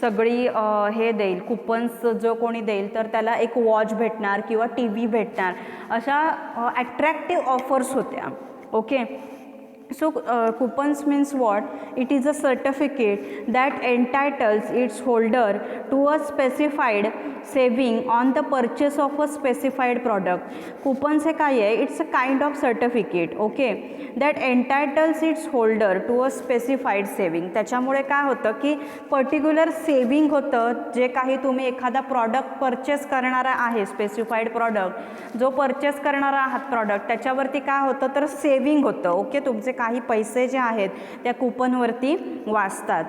सगळी हे देईल कुपन्स जो कोणी देईल तर त्याला एक वॉच भेटणार किंवा टी व्ही भेटणार, अशा ॲट्रॅक्टिव्ह ऑफर्स होत्या. Okay, so coupons means what, it is a certificate that entitles its holder to a specified saving on the purchase of a specified product. Coupons हे काय आहे, it's a kind of certificate. okay, that entitles its holder to a specified saving. त्याच्यामुळे काय होतं की particular saving होतं. जे काही तुम्ही एखादा प्रॉडक्ट परचेस करणारा आहे, स्पेसिफाईड प्रॉडक्ट जो परचेस करणारा आहात प्रॉडक्ट, त्याच्यावरती काय होतं तर सेविंग होतं. ओके, तुमचे काही पैसे जे आहेत त्या कुपनवरती वाचतात.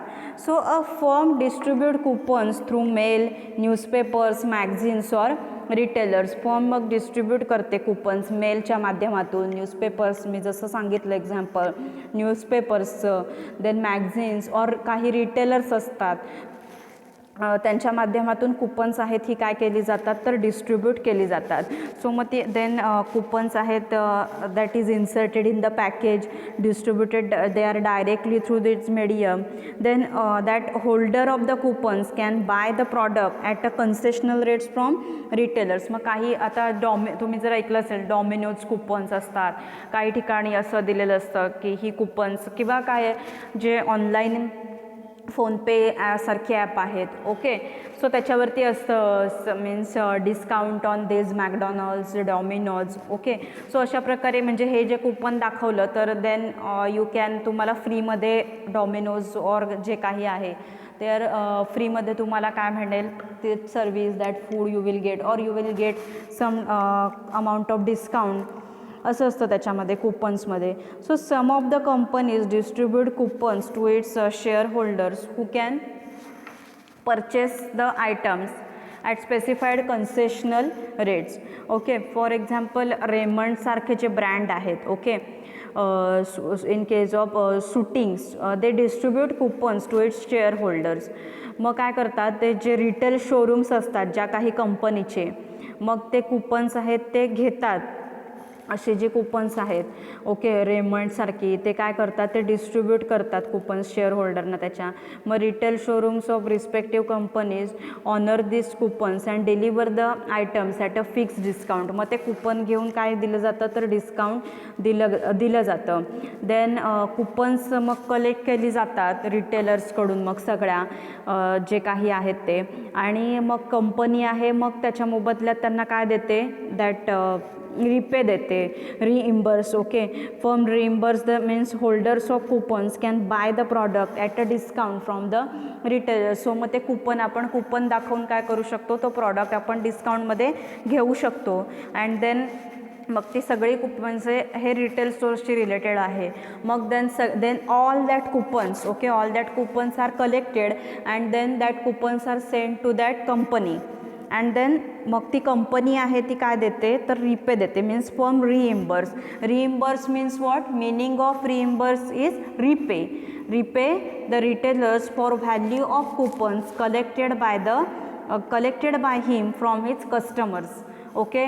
So a firm distribute coupons through mail, newspapers, magazines or retailers. Firm मग डिस्ट्रीब्यूट करते कुपन्स मेलच्या माध्यमातून, न्यूजपेपर्स मी जसं सांगितलं एक्झाम्पल न्यूजपेपर्सचं, देन मॅगझिन्स ऑर काही रिटेलर्स असतात त्यांच्या माध्यमातून कुपन्स आहेत ही काय केली जातात तर डिस्ट्रीब्यूट केली जातात. सो मग ती देन कुपन्स आहेत that is inserted in the package, distributed they are directly through this medium. Then that holder of the coupons can buy the product at a concessional rates from retailers. मग काही आता तुम्ही जर ऐकलं असेल Domino's coupons असतात, काही ठिकाणी असं दिलेलं असतं की ही कुपन्स किंवा काय जे ऑनलाईन फोनपे सारखे ॲप आहेत. ओके, सो त्याच्यावरती असतं means discount on this McDonald's, Domino's. Okay, so अशा प्रकारे म्हणजे हे जे कुपन दाखवलं तर देन यू कॅन तुम्हाला फ्रीमध्ये डॉमिनोज ऑर जे काही आहे तर फ्रीमध्ये तुम्हाला काय मिळेल ते service that food you will get or you will get some amount of discount असं असतं त्याच्यामध्ये कुपन्समध्ये. So some of the companies distribute coupons to its shareholders who can purchase the items at specified concessional rates. Okay, for example Raymond सारखे जे brand आहेत, okay, in case of shootings they distribute coupons to its shareholders. मग काय करतात, ते जे retail showrooms असतात ज्या काही कंपनीचे, मग ते कुपन्स आहेत ते घेतात, असे जे कुपन्स आहेत, ओके, रेमंडसारखी, ते काय करतात, ते डिस्ट्रीब्यूट करतात कुपन्स शेअर होल्डरना त्याच्या. मग retail showrooms of respective companies honour this coupons and deliver the items at a fix discount. मग ते कुपन घेऊन काय दिलं जातं, तर डिस्काउंट दिलं जातं. देन कुपन्स मग कलेक्ट केली जातात रिटेलर्सकडून, मग सगळ्या जे काही आहेत ते, आणि मग कंपनी आहे मग त्याच्या मोबदल्यात त्यांना काय देते, दॅट रिपे देते, reimburse. Okay, firm reimburse the means holders of coupons can buy the product at a discount from the retailer. So मग ते आपण कुपन दाखवून काय करू शकतो, तो प्रॉडक्ट आपण डिस्काउंटमध्ये घेऊ शकतो. अँड देन मग ती सगळी कुपन्स हे रिटेल स्टोर्सशी रिलेटेड आहे. मग then all that coupons, okay, all that coupons are collected and then that coupons are send to that company. And then मग ती कंपनी आहे ती काय देते, तर रिपे देते, means firm reimburse. Reimburse means what, meaning of reimburse is repay the retailers for value of coupons collected by him from his customers. Okay,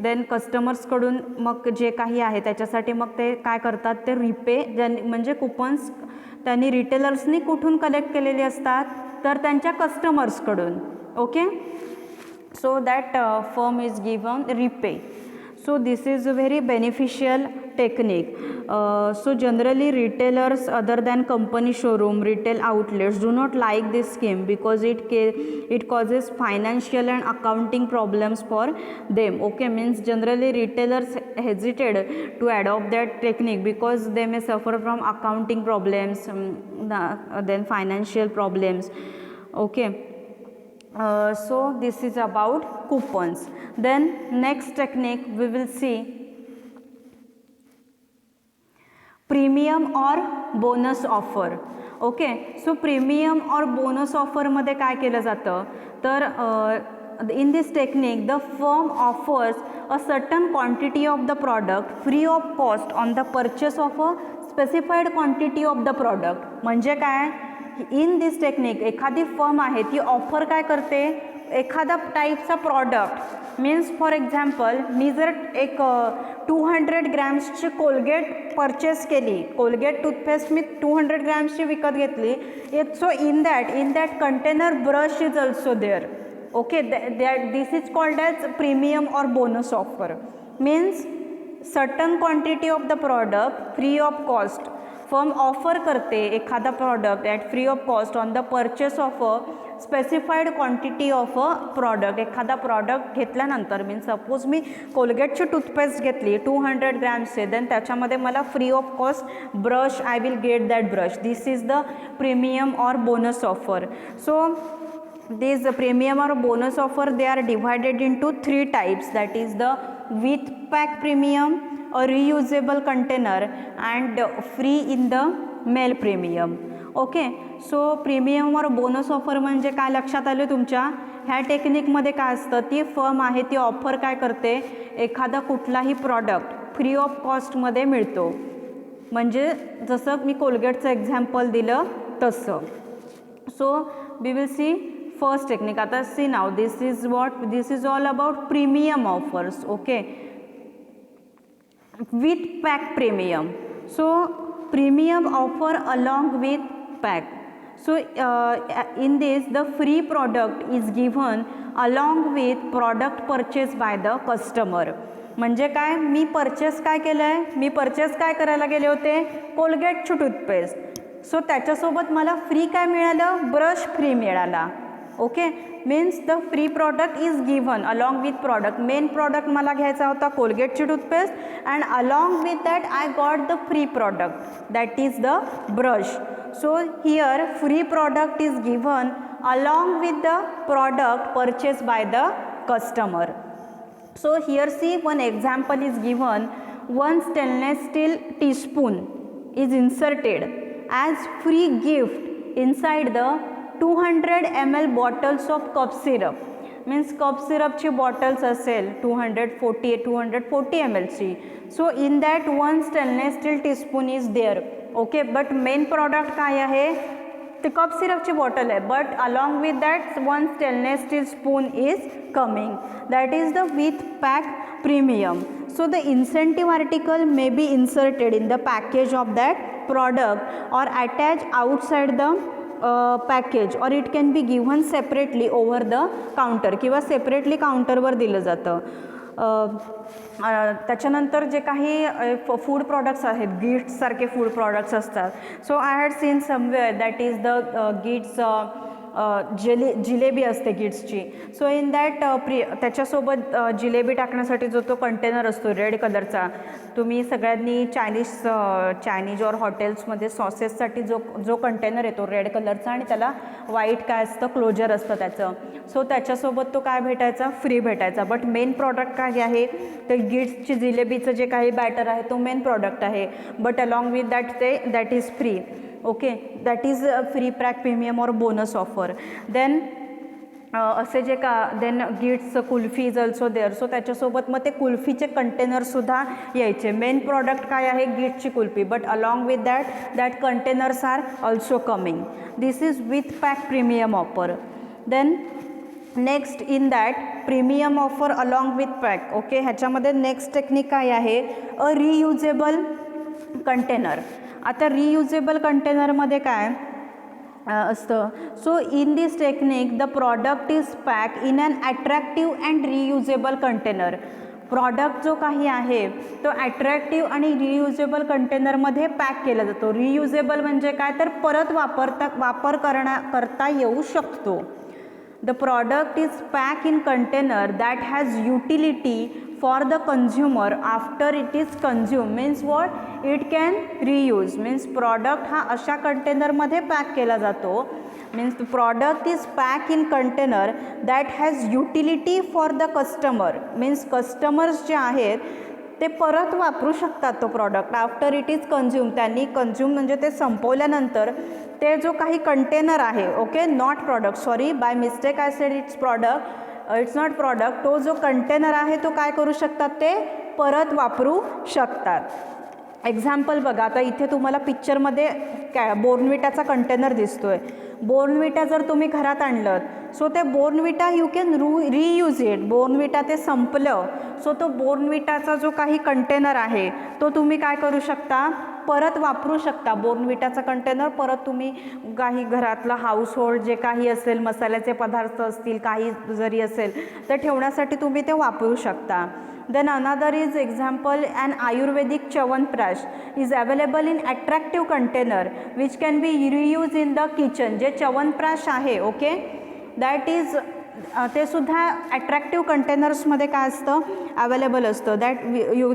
then कस्टमर्सकडून मग जे काही आहे त्याच्यासाठी मग ते काय करतात, ते रिपे, म्हणजे कुपन्स त्यांनी रिटेलर्सनी कुठून कलेक्ट केलेली असतात, तर त्यांच्या कस्टमर्सकडून. Okay, so that firm is given repay. So this is a very beneficial technique. So generally retailers other than company showroom, retail outlets do not like this scheme because it causes financial and accounting problems for them. Okay, means generally retailers hesitate to adopt that technique because they may suffer from accounting problems, then financial problems. Okay. So this is about coupons. Then next technique we will see premium or bonus offer. Okay, so premium और bonus ऑफरमध्ये काय केलं जातं, तर in this technique the firm offers a certain quantity of the product free of cost on the purchase of a specified quantity of the product. म्हणजे काय, in this technique एखादी firm आहे ती ऑफर काय करते, एखादा टाईपचा प्रॉडक्ट, मीन्स फॉर एक्झाम्पल मी जर एक 200 ग्रॅम्सची कोलगेट परचेस केली, कोलगेट टूथपेस्ट मी 200 ग्रॅम्सची विकत घेतली, so in that container brush is also there. Okay, this is called as premium और bonus offer. Means certain quantity of the product free of cost. Firm offer करते एखादा product at free of cost on the purchase of a specified quantity of a product. एखादा product घेतल्यानंतर, means suppose मी कोलगेटची toothpaste घेतली 200 ग्रॅम्सचे, then त्याच्यामध्ये मला free of cost brush, I will get that brush. This is the premium और bonus offer. So these premium or bonus offer, they are divided into 3 types, that is the with pack premium, a reusable container and free in the mail premium. Okay, so premium और bonus offer म्हणजे काय, लक्षात आलं तुमच्या, ह्या टेक्निकमध्ये काय असतं, ती फर्म आहे ती ऑफर काय करते, एखादा कुठलाही प्रॉडक्ट फ्री ऑफ कॉस्टमध्ये मिळतो. म्हणजे जसं मी कोलगेटचं एक्झाम्पल दिलं तसं. So we will see first technique. आता सी नाव, this is all about premium offers. Okay, with pack premium. So premium offer along with pack. So in this the free product is given along with product purchased by the customer. म्हणजे काय, मी purchase काय केलं आहे, मी purchase काय करायला गेले होते, कोलगेटची toothpaste. So त्याच्यासोबत मला फ्री काय मिळालं, ब्रश फ्री मिळाला. Okay, means the free product is given along with product. Main product मला घ्यायचा होता कोलगेटची toothpaste, and along with that I got the free product, that is the brush. So here free product is given along with the product purchase by the customer. So here see one example is given. One stainless steel teaspoon is inserted as free gift inside the 200 ml bottles of cough syrup. Means cough सिरपची bottles असेल 240 ml ची, so in that one stainless steel teaspoon is there. Okay, but main product काय आहे, ते cough सिरपची bottle आहे, but along with that one stainless steel spoon is coming. That is the with pack premium. So the incentive article may be inserted in the package of that product or attached outside the package, or it can be given separately over the counter किंवा separately काउंटरवर दिलं जातं. त्याच्यानंतर जे काही food products आहेत, गिट्ससारखे food products असतात. So I had seen somewhere that is the Gits jalebi असते गिट्सची. सो इन दॅट त्याच्यासोबत जिलेबी टाकण्यासाठी जो तो कंटेनर असतो रेड कलरचा, तुम्ही सगळ्यांनी चायनीज और हॉटेल्समध्ये सॉसेससाठी जो कंटेनर येतो रेड कलरचा आणि त्याला व्हाईट काय असतं, क्लोजर असतं त्याचं. सो त्याच्यासोबत तो काय भेटायचा, फ्री भेटायचा. बट मेन प्रॉडक्ट काय आहे, ते गिट्सची जिलेबीचं जे काही बॅटर आहे तो मेन प्रॉडक्ट आहे, but along with that is free. Okay, that is free pack premium और बोनस ऑफर. देन असे जे का then Gits kulfi is also there. So त्याच्यासोबत मग ते कुल्फीचे कंटेनरसुद्धा यायचे. मेन प्रॉडक्ट काय आहे, गिट्सची kulfi, but along with that containers are also coming. This is with pack premium offer. Then next in that premium offer along with pack. Okay, ह्याच्यामध्ये next technique काय आहे, अ रियुजेबल कंटेनर. आता reusable कंटेनरमध्ये काय असतं, so in this technique the product is pack in an attractive and reusable container. Product जो काही आहे तो ॲट्रॅक्टिव्ह आणि रियुजेबल कंटेनरमध्ये पॅक केला जातो. रियुजेबल म्हणजे काय, तर परत वापर करता येऊ शकतो. The product is pack in container that has utility for the consumer after it is consumed. means what, it can reuse. means product हा अशा कंटेनरमध्ये पॅक केला जातो. means the product is packed in container that has utility for the customer. means customers जे आहेत ते परत वापरू शकतात तो product after it is consume. त्यांनी कन्झ्युम म्हणजे ते संपवल्यानंतर ते जो काही कंटेनर आहे, okay, not product, sorry by mistake I said it's product, it's not product. तो जो कंटेनर आहे तो काय करू शकतात, ते परत वापरू शकतात. एक्झाम्पल बघा, आता इथे तुम्हाला पिक्चरमध्ये काय बोर्नविटाचा कंटेनर दिसतोय. बोर्नविटा जर तुम्ही घरात आणलं, सो ते Bournvita you can reuse it. Bournvita ते संपलं, सो तो बोर्नविटाचा जो काही कंटेनर आहे तो तुम्ही काय करू शकता, परत वापरू शकता. बोर्नविटाचा कंटेनर परत तुम्ही काही घरातला हाऊसहोल्ड जे काही असेल, मसाल्याचे पदार्थ असतील, काही जरी असेल तर ठेवण्यासाठी तुम्ही ते वापरू शकता. Then another is example, an Ayurvedic Chyawanprash is available in attractive container which can be reused in the kitchen. जे च्यवनप्राश आहे, ओके, दॅट इज ते सुद्धा अट्रॅक्टिव्ह कंटेनर्समध्ये काय असतं, अवेलेबल असतं. That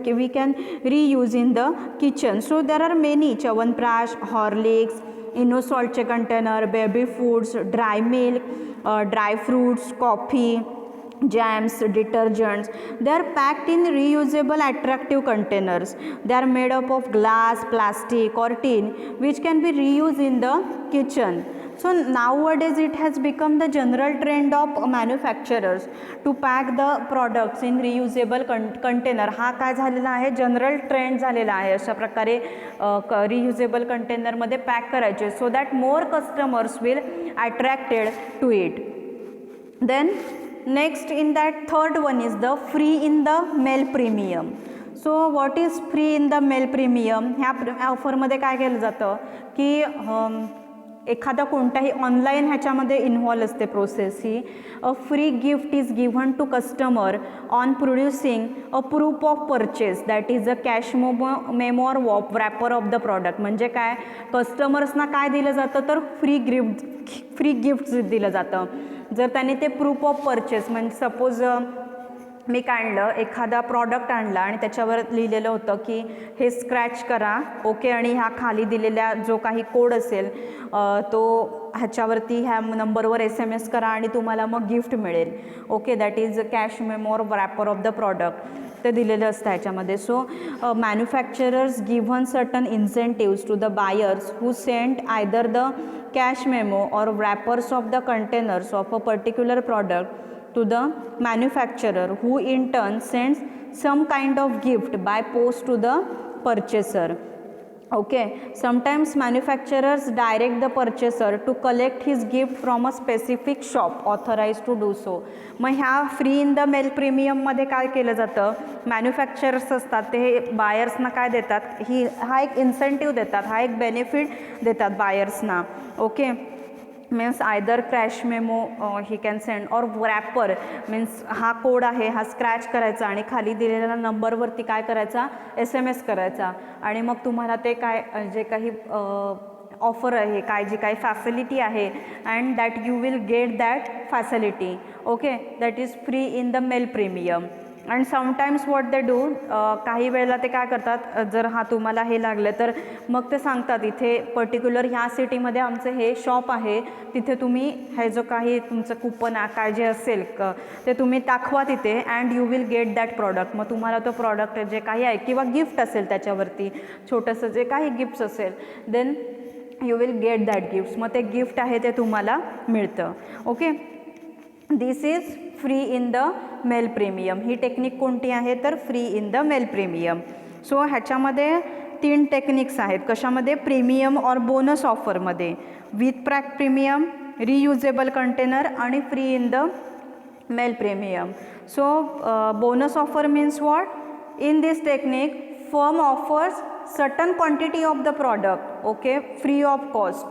we can reuse in the kitchen. So there are many Chyawanprash, Horlicks, इनोसॉल्टचे container, baby foods, dry milk, dry fruits, coffee, jams, detergents. They are packed in reusable attractive containers. They are made up of glass, plastic or tin which can be reused in the kitchen. So nowadays it has become the general trend of manufacturers to pack the products in reusable container. हा काय झालेला आहे, general trend झालेला आहे अशा प्रकारे reusable कंटेनरमध्ये pack करायचे, so that more customers will attracted to it. Then next in that third one is the free in the mail premium. So what is free in the mail premium? ह्या ऑफरमध्ये काय केलं जातं की एखादा कोणताही ऑनलाईन ह्याच्यामध्ये इन्व्हॉल्व असते प्रोसेस ही. A free gift is given to customer on producing a proof of purchase that is a cash memo और रॅपर ऑफ द प्रॉडक्ट. म्हणजे काय, कस्टमर्सना काय दिलं जातं, तर फ्री गिफ्ट दिलं जातं जर त्यांनी ते प्रूफ ऑफ परचेस. म्हणजे सपोज मी काय आणलं, एखादा प्रॉडक्ट आणला आणि त्याच्यावर लिहिलेलं होतं की हे स्क्रॅच करा, ओके, आणि ह्या खाली दिलेल्या जो काही कोड असेल तो ह्याच्यावरती ह्या नंबरवर SMS करा आणि तुम्हाला मग गिफ्ट मिळेल, okay. That is cash memo और रॅपर ऑफ द प्रॉडक्ट ते दिलेलं असतं ह्याच्यामध्ये. So manufacturers given certain incentives to the buyers who sent either the cash memo or wrappers of the containers of a particular product to the manufacturer, who in turn sends some kind of gift by post to the purchaser. Okay, sometimes manufacturers direct the purchaser to collect his gift from a specific shop authorized to do so. मग ह्या free in the mail प्रीमियममध्ये काय केलं जातं, manufacturers असतात ते बायर्सना काय देतात, हा एक इन्सेंटिव्ह देतात, हा एक बेनिफिट देतात बायर्सना. Okay, means either cash memo he can send or wrapper, means हा कोड आहे हा स्क्रॅच करायचा आणि खाली दिलेल्या नंबरवरती काय करायचा, SMS करायचा आणि मग तुम्हाला ते काय जे काही ऑफर आहे, काय जी काही फॅसिलिटी आहे, and that you will get that facility. Okay, that is free in the mail premium. And sometimes what they do, काही वेळेला ते काय करतात, जर हा तुम्हाला हे लागलं तर मग ते सांगतात इथे पर्टिक्युलर ह्या सिटीमध्ये आमचं हे शॉप आहे, तिथे तुम्ही हे जो काही तुमचं कुपन काय जे असेल ते तुम्ही दाखवा तिथे and you will get that product. मग तुम्हाला तो प्रॉडक्ट जे काही आहे किंवा गिफ्ट असेल त्याच्यावरती छोटंसं जे काही गिफ्ट्स असेल, then you will get that gifts. मग ते गिफ्ट आहे ते तुम्हाला मिळतं. Okay, this is free in the mail premium. ही टेक्निक कोणती आहे तर free in the mail premium. So ह्याच्यामध्ये 3 टेक्निक्स आहेत. कशामध्ये, प्रीमियम और बोनस ऑफरमध्ये, with pack premium, reusable container आणि free in the mail premium. So bonus offer means what, in this technique firm offers certain quantity of the product, okay, free of cost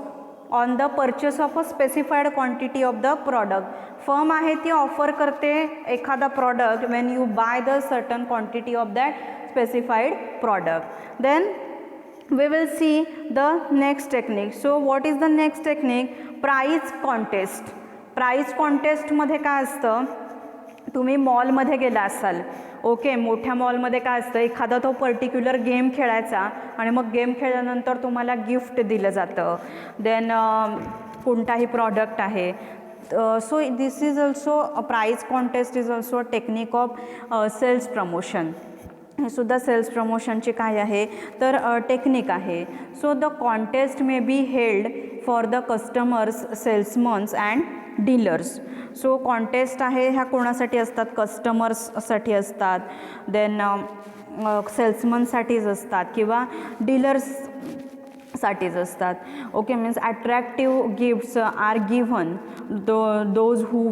on the purchase of a specified quantity of the product. Firm आहे ती offer करते एखादा product when you buy the certain quantity of that specified product. Then we will see the next technique. So what is the next technique? Price contest. Price कॉन्टेस्टमध्ये काय असतं, तुम्ही मॉलमध्ये गेला असाल, ओके, मोठ्या मॉलमध्ये काय असतं, एखादा तो पर्टिक्युलर गेम खेळायचा आणि मग गेम खेळल्यानंतर तुम्हाला गिफ्ट दिलं जातं, देन कोणताही प्रॉडक्ट आहे. So this is also price contest is also a technique of sales promotion. हे सुद्धा सेल्स प्रमोशनची काय आहे तर टेक्निक आहे. So the contest may be held for the customers, salesmans and dealers. So contest आहे ह्या कोणासाठी असतात, कस्टमर्ससाठी असतात, देन सेल्समनसाठीच असतात किंवा डीलर्ससाठीच असतात. Okay, means attractive gifts are given those who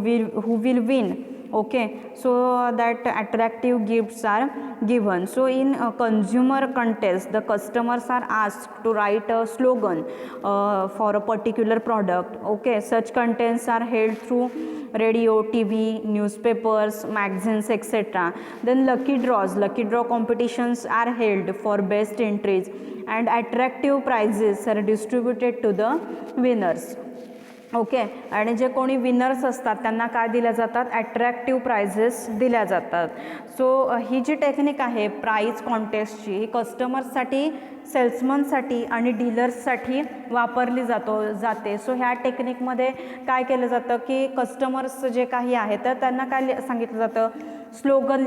will win. Okay, so that attractive gifts are given. So in a consumer contest, the customers are asked to write a slogan for a particular product. Okay, such contests are held through radio, TV, newspapers, magazines, etc. Then lucky draw competitions are held for best entries and attractive prizes are distributed to the winners. Okay, आणि जे कोणी winners असतात त्यांना काय दिल्या जातात, attractive prices दिल्या जातात. सो ही जी टेक्निक आहे प्राइस कॉन्टेस्टची, ही कस्टमर्ससाठी, सेल्समनसाठी आणि डीलर्ससाठी वापरली जाते. सो ह्या टेक्निकमध्ये काय केलं जातं की कस्टमर्स जे काही आहे तर त्यांना काय सांगितलं जातं, स्लोगन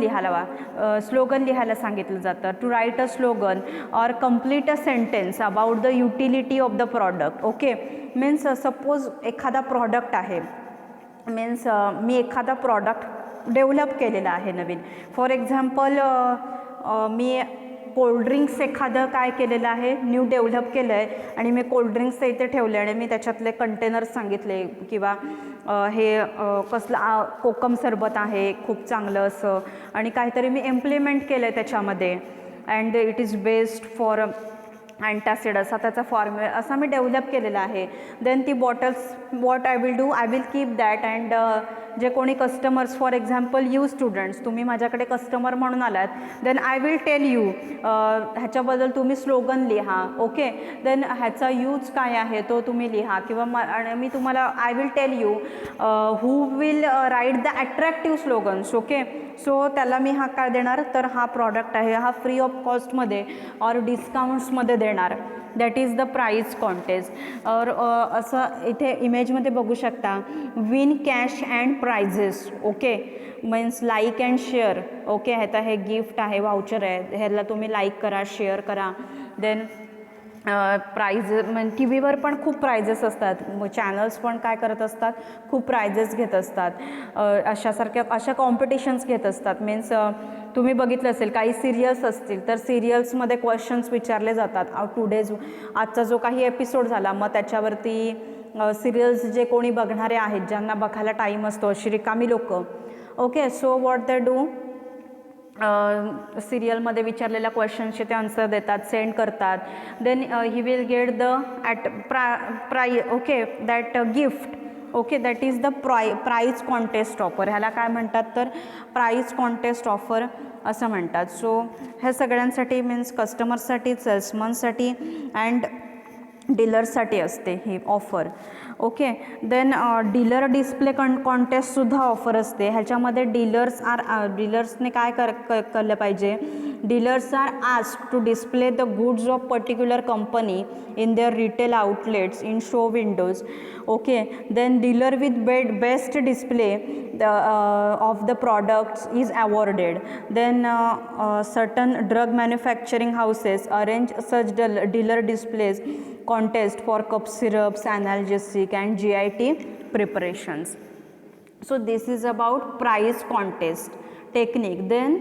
लिहायला सांगितलं जातं. टू राईट अ स्लोगन और complete a sentence about the utility of the product. Okay, means suppose एखादा प्रॉडक्ट आहे, मीन्स मी एखादा प्रॉडक्ट डेव्हलप केलेला आहे नवीन. फॉर एक्झाम्पल मी कोल्ड्रिंक्स एखादं काय केलेलं आहे, न्यू डेव्हलप केलं आहे आणि मी कोल्ड्रिंक्स इथे ठेवले आणि मी त्याच्यातले कंटेनर्स सांगितले किंवा हे कसलं कोकम सरबत आहे खूप चांगलं असं आणि काहीतरी मी इम्प्लिमेंट केलं आहे त्याच्यामध्ये, and it is based for antacid असा त्याचा फॉर्म्युला असा मी डेव्हलप केलेला आहे. देन ती bottles what I will do, I will keep that and जे कोणी customers, for example you students, तुम्ही माझ्याकडे कस्टमर म्हणून आलात, then I will tell you ह्याच्याबद्दल तुम्ही स्लोगन लिहा. ओके, देन ह्याचा यूज काय आहे तो तुम्ही लिहा किंवा आणि मी तुम्हाला I will tell you who will write the attractive slogans. Okay, so त्याला मी हा काय देणार तर हा प्रॉडक्ट आहे हा फ्री ऑफ कॉस्टमध्ये और डिस्काउंट्समध्ये देणार. That is the prize contest. और असं इथे इमेजमध्ये बघू शकता, win cash and prizes. Okay, means like and share. Okay, ह्याचा हे गिफ्ट आहे, वाउचर आहे, ह्याला तुम्ही लाईक करा, शेअर करा. देन प्राइज म्हणजे टी व्हीवर पण खूप प्राइजेस असतात, चॅनल्स पण काय करत असतात, खूप प्राइजेस घेत असतात, अशा कॉम्पिटिशन्स घेत असतात. मीन्स तुम्ही बघितलं असेल काही सिरियल्स असतील तर सिरियल्समध्ये क्वेश्चन्स विचारले जातात. आजचा जो काही एपिसोड झाला मग त्याच्यावरती सिरियल्स जे कोणी बघणारे आहेत, ज्यांना बघायला टाईम असतो, अशी रिकामी लोकं, okay, so what they do, सिरियलमध्ये विचारलेल्या क्वेश्चन्सचे ते आन्सर देतात, सेंड करतात. Then he will get the okay that gift, okay, that is the prize contest offer. ह्याला काय म्हणतात तर प्राईज कॉन्टेस्ट ऑफर असं म्हणतात. सो ह्या सगळ्यांसाठी मीन्स कस्टमर्ससाठी, सेल्समनसाठी अँड डीलर्ससाठी असते ही offer. Okay, then dealer display कॉन्टेस्टसुद्धा ऑफर असते. ह्याच्यामध्ये डीलर्सने काय केलं पाहिजे, dealers are asked to display the goods of particular company in their retail outlets in show windows. Okay, then dealer with best display of the products is awarded. Then certain drug manufacturing houses arrange such dealer displays contest for cough syrups, analgesic and GIT preparations. So this is about price contest technique. Then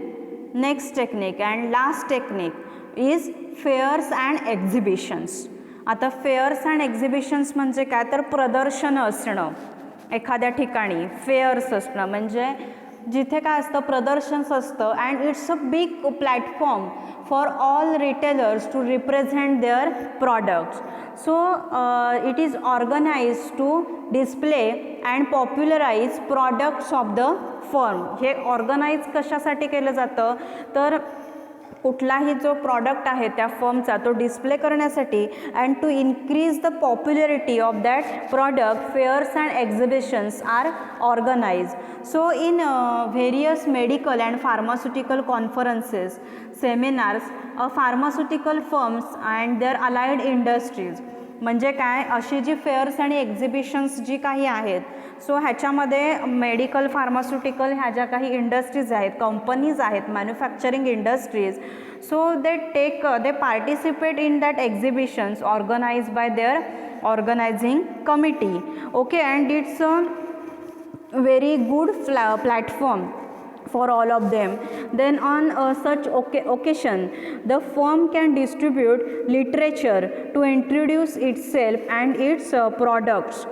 next technique and last technique is fairs and exhibitions. आता fares and exhibitions म्हणजे काय तर प्रदर्शनं असणं एखाद्या ठिकाणी, fares असणं म्हणजे जिथे काय असतं, प्रदर्शन्स असतं. And it's a big platform for all retailers to represent their products. So it is organise to display and popularise products of the firm. हे ऑर्गनाइज कशासाठी केलं जातं तर कुठलाही जो प्रॉडक्ट आहे त्या फर्मचा तो डिस्प्ले करण्यासाठी and to increase the popularity of that product, fairs and exhibitions are organise. So in various medical and pharmaceutical conferences, seminars, pharmaceutical firms and their allied industries. म्हणजे काय, अशी जी फेअर्स आणि एक्झिबिशन्स जी काही आहेत, सो ह्याच्यामध्ये medical, pharmaceutical ह्या ज्या काही इंडस्ट्रीज आहेत, कंपनीज आहेत, manufacturing industries, so they participate in that exhibitions organise by their organising committee. Okay, and it's a very good platform for all of them. Then on such occasion the firm can distribute literature to introduce itself and its products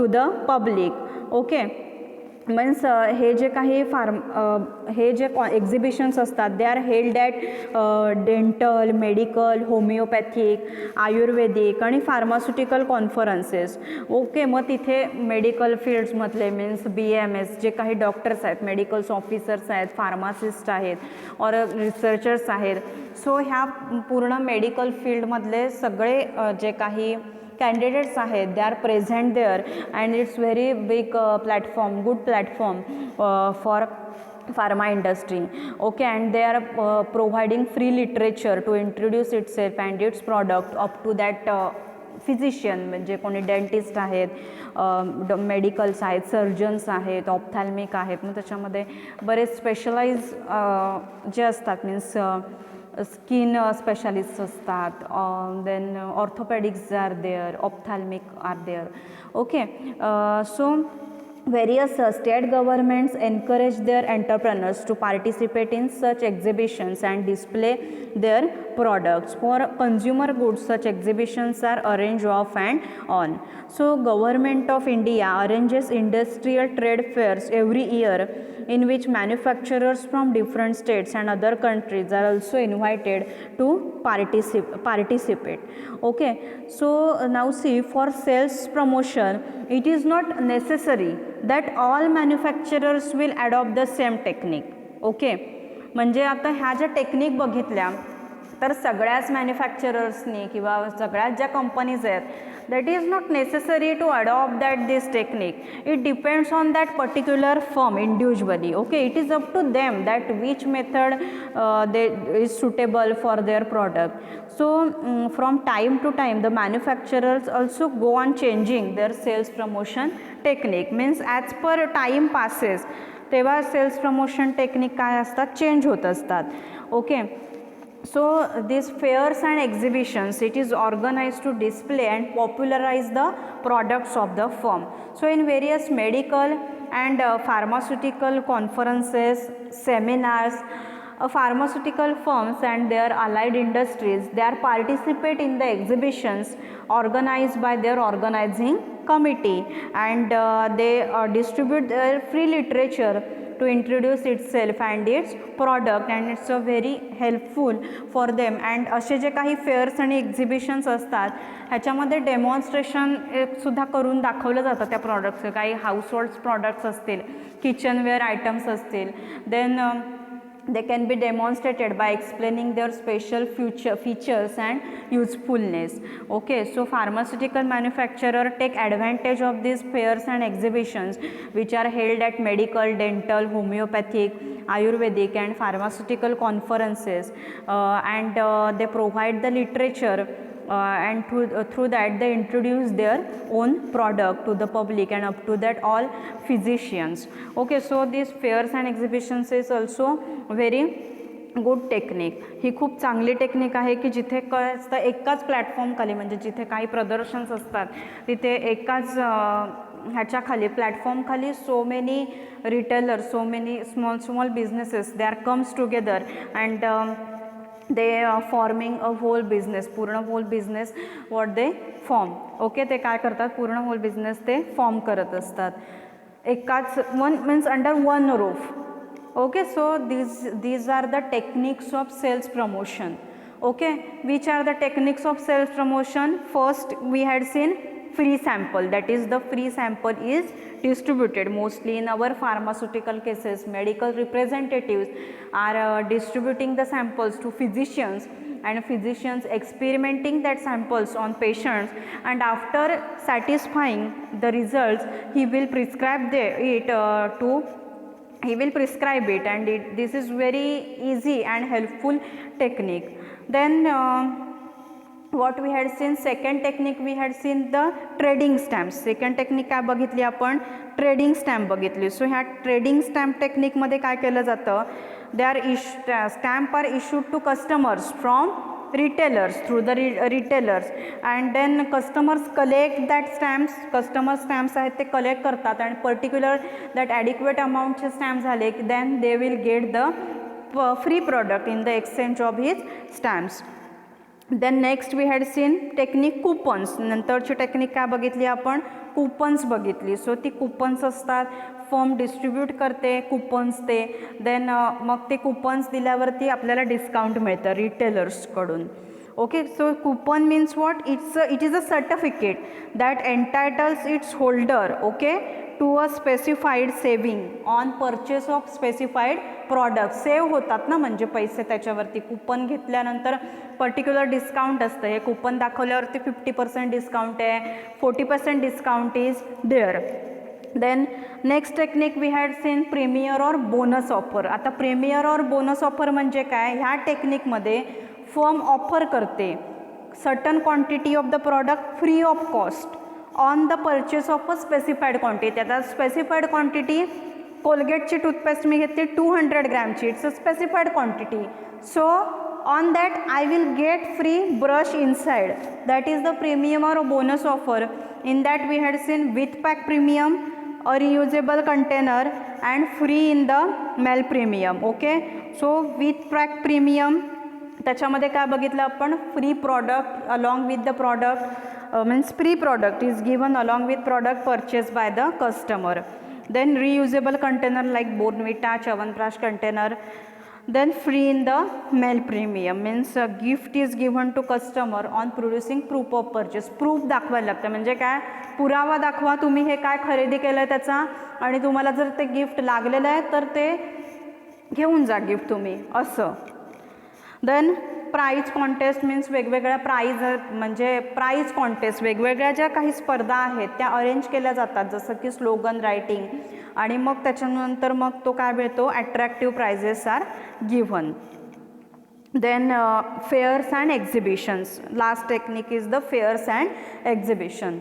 to the public. Okay, means हे जे काही हे जे exhibitions असतात they are held at dental, medical, homeopathic, ayurvedic आणि pharmaceutical conferences. Okay, मग तिथे medical फील्ड्समधले means BAMS जे काही डॉक्टर्स आहेत, मेडिकल्स ऑफिसर्स आहेत, फार्मासिस्ट आहेत और रिसर्चर्स आहेत. सो ह्या पूर्ण मेडिकल फील्डमधले सगळे जे काही कॅन्डिडेट्स आहेत they are present there and it's very big platform, good platform for pharma industry. Okay, and they are providing free literature to introduce itself and its product up to that physician, म्हणजे कोणी dentist आहेत, medicals आहेत, surgeons आहेत, ophthalmic आहेत. मग त्याच्यामध्ये बरेच specialise जे असतात मीन्स स्किन स्पेशालिस्ट असतात, then orthopaedics are there, ophthalmic are there. Okay, so various state governments encourage their entrepreneurs to participate in such exhibitions and display their products. For consumer goods, such exhibitions are arranged off and on. So Government of India arranges industrial trade fairs every year in which manufacturers from different states and other countries are also invited to participate. Okay, so now see, for sales promotion it is not necessary that all manufacturers will adopt the same technique. Okay, म्हणजे आता ह्या ज्या technique बघितल्या तर सगळ्याच मॅन्युफॅक्चरर्सनी किंवा सगळ्याच ज्या कंपनीज आहेत that is not necessary to adopt that this technique. It depends on that particular firm individually. Okay, it is up to them that which method they is suitable for their product. So from time to time the manufacturers also go on changing their sales promotion technique. Means as per time passes तेव्हा cells promotion technique काय असतात, change होत असतात. Okay, So these fairs and exhibitions, it is organized to display and popularize the products of the firm. So in various medical and pharmaceutical conferences, seminars, pharmaceutical firms and their allied industries, they are participate in the exhibitions organized by their organizing committee, and they distribute their free literature to introduce itself and its product, and it's a very helpful for them. and असे जे काही fares आणि exhibitions असतात ह्याच्यामध्ये demonstration सुद्धा करून दाखवलं जातं त्या प्रॉडक्टचं. काही हाऊसहोल्ड्स प्रॉडक्ट्स असतील, किचनवेअर आयटम्स असतील, then they can be demonstrated by explaining their special features and usefulness. Okay, so pharmaceutical manufacturer take advantage of these fairs and exhibitions which are held at medical, dental, homeopathic, ayurvedic and pharmaceutical conferences, and they provide the literature, and through that they introduce their own product to the public, and up to that all physicians. Okay, so these fairs and exhibitions is also very good technique. ही खूप चांगली technique आहे की जिथे काय असतं एकाच प्लॅटफॉर्मखाली, म्हणजे जिथे काही प्रदर्शन्स असतात तिथे एकाच ह्याच्याखाली प्लॅटफॉर्मखाली so many retailers, so many small businesses, they are comes together and they forming a whole business, पूर्ण whole business what they form. Okay, ते काय करतात, पूर्ण होल बिझनेस ते फॉर्म करत असतात एकाच one means under one roof. Okay, so these are the techniques of sales promotion. Okay, which are the techniques of sales promotion? First we had seen free sample, that is the free sample is distributed mostly in our pharmaceutical cases. Medical representatives are distributing the samples to physicians, and physicians experimenting that samples on patients, and after satisfying the results he will prescribe he will prescribe it, and this is very easy and helpful technique. Then what we had seen, second technique we had seen the trading stamps. Second technique काय बघितली आपण, trading stamp बघितली. So ह्या trading stamp टेक्निकमध्ये काय केलं जातं, they are stamp are issued to customers from retailers through the retailers, and then customers collect that stamps. customer stamps आहेत ते कलेक्ट करतात, आणि पर्टिक्युलर दॅट ॲडिक्वेट अमाऊंटचे स्टॅम्प झाले की then they will get the free product in the exchange of his stamps. Then next we had seen technique coupons. नंतरची technique काय बघितली आपण, कुपन्स बघितली. सो ती कुपन्स असतात, फर्म डिस्ट्रीब्यूट करते कुपन्स ते, देन मग ते कुपन्स दिल्यावरती आपल्याला डिस्काउंट मिळतं रिटेलर्सकडून. Okay, so coupon means what, it is a certificate that entitles its holder okay to a specified saving on purchase of specified product. Save होतात ना म्हणजे पैसे त्याच्यावरती. कुपन घेतल्यानंतर पर्टिक्युलर डिस्काउंट असतं. हे कुपन दाखवल्यावरती 50% डिस्काउंट आहे, 40% discount is there. Then next technique we had seen premier or bonus offer. आता प्रीमियर और बोनस ऑफर म्हणजे काय, ह्या टेक्निकमध्ये फर्म ऑफर करते certain quantity of the product free of cost on the purchase of a specified quantity. आता specified quantity, कोलगेटची toothpaste मी घेतली 200 ग्रॅमची, it's a specified quantity. So on that I will get free brush inside. That is the premium or bonus offer. In that we had seen with pack premium, a reusable container, and free in the mail premium. Okay, so with pack premium त्याच्यामध्ये काय बघितलं आपण, free product along with the product means free product is given along with product purchase by the customer. Then reusable container like Bournvita, chyawanprash container. Then free in the mail premium means a gift is given to customer on producing proof of purchase. Proof दाखवायला लागतं, म्हणजे काय, पुरावा दाखवा तुम्ही हे काय खरेदी केलं आहे त्याचा, आणि तुम्हाला जर ते गिफ्ट लागलेलं आहे तर ते घेऊन जा गिफ्ट तुम्ही असं. देन प्राईज कॉन्टेस्ट मीन्स वेगवेगळ्या प्राईज, म्हणजे प्राईज कॉन्टेस्ट वेगवेगळ्या ज्या काही स्पर्धा आहेत त्या अरेंज केल्या जातात, जसं की स्लोगन रायटिंग, आणि मग त्याच्यानंतर मग तो काय मिळतो, attractive prizes are given. Then fairs and exhibitions. Last technique is the fairs and exhibition.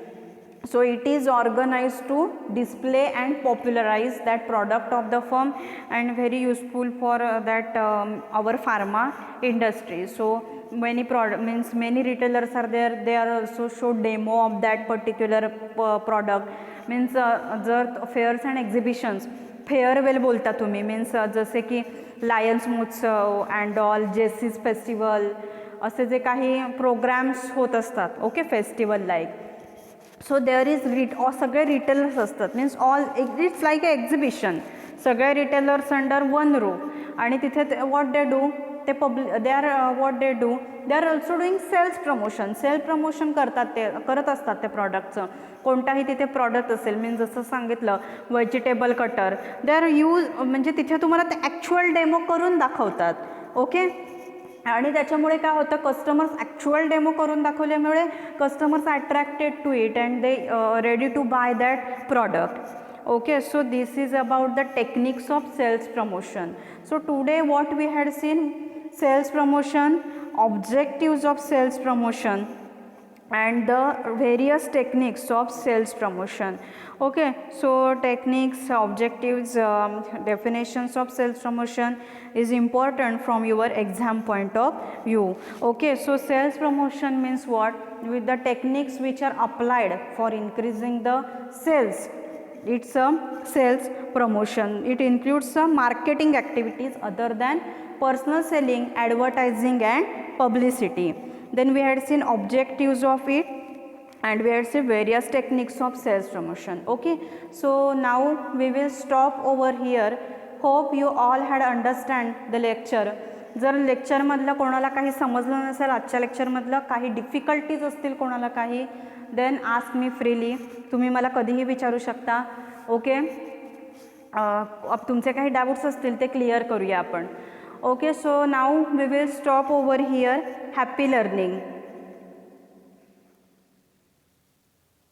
So it is organized to display and popularize that product of the firm, and very useful for that our pharma industry. So many product means many retailers are there, they are also show demo of that particular product means जर fares and exhibitions farewell बोलता तुम्ही means जसे की Lions महोत्सव and all जेसीस festival असे जे काही programmes होत असतात okay festival like. So there is सगळे रिटेलर्स असतात means all it's like a exhibition सगळे रिटेलर्स अंडर वन रो आणि तिथे व्हॉट दे डू ते they are what they do they are also doing self promotion करतात ते करत असतात त्या प्रॉडक्टचं. कोणताही तिथे प्रॉडक्ट असेल मीन्स जसं सांगितलं व्हेजिटेबल कटर दे आर म्हणजे तिथे तुम्हाला ते ॲक्च्युअल डेमो करून दाखवतात ओके. आणि त्याच्यामुळे काय होतं कस्टमर्स ॲक्च्युअल डेमो करून दाखवल्यामुळे customers attracted to it and they ready to buy that product. Okay, so this is about the techniques of sales promotion. So today what we had seen, sales promotion, objectives of sales promotion and the various techniques of sales promotion. Okay, so techniques, objectives, definitions of sales promotion is important from your exam point of view. Okay, so sales promotion means what? With the techniques which are applied for increasing the sales. It's a sales promotion. It includes some marketing activities other than personal selling, advertising and publicity. Then we had seen objectives of it and we had seen various techniques of sales promotion. Okay, so now we will stop over here. Hope you all had understand the lecture. जर लेक्चरमधलं कोणाला काही समजलं नसेल आजच्या लेक्चरमधलं काही difficulties असतील कोणाला काही देन आस्क मी फ्रीली तुम्ही मला कधीही विचारू शकता ओके. तुमचे काही डाऊट्स असतील ते क्लिअर करूया आपण okay. So now we will stop over here. Happy learning.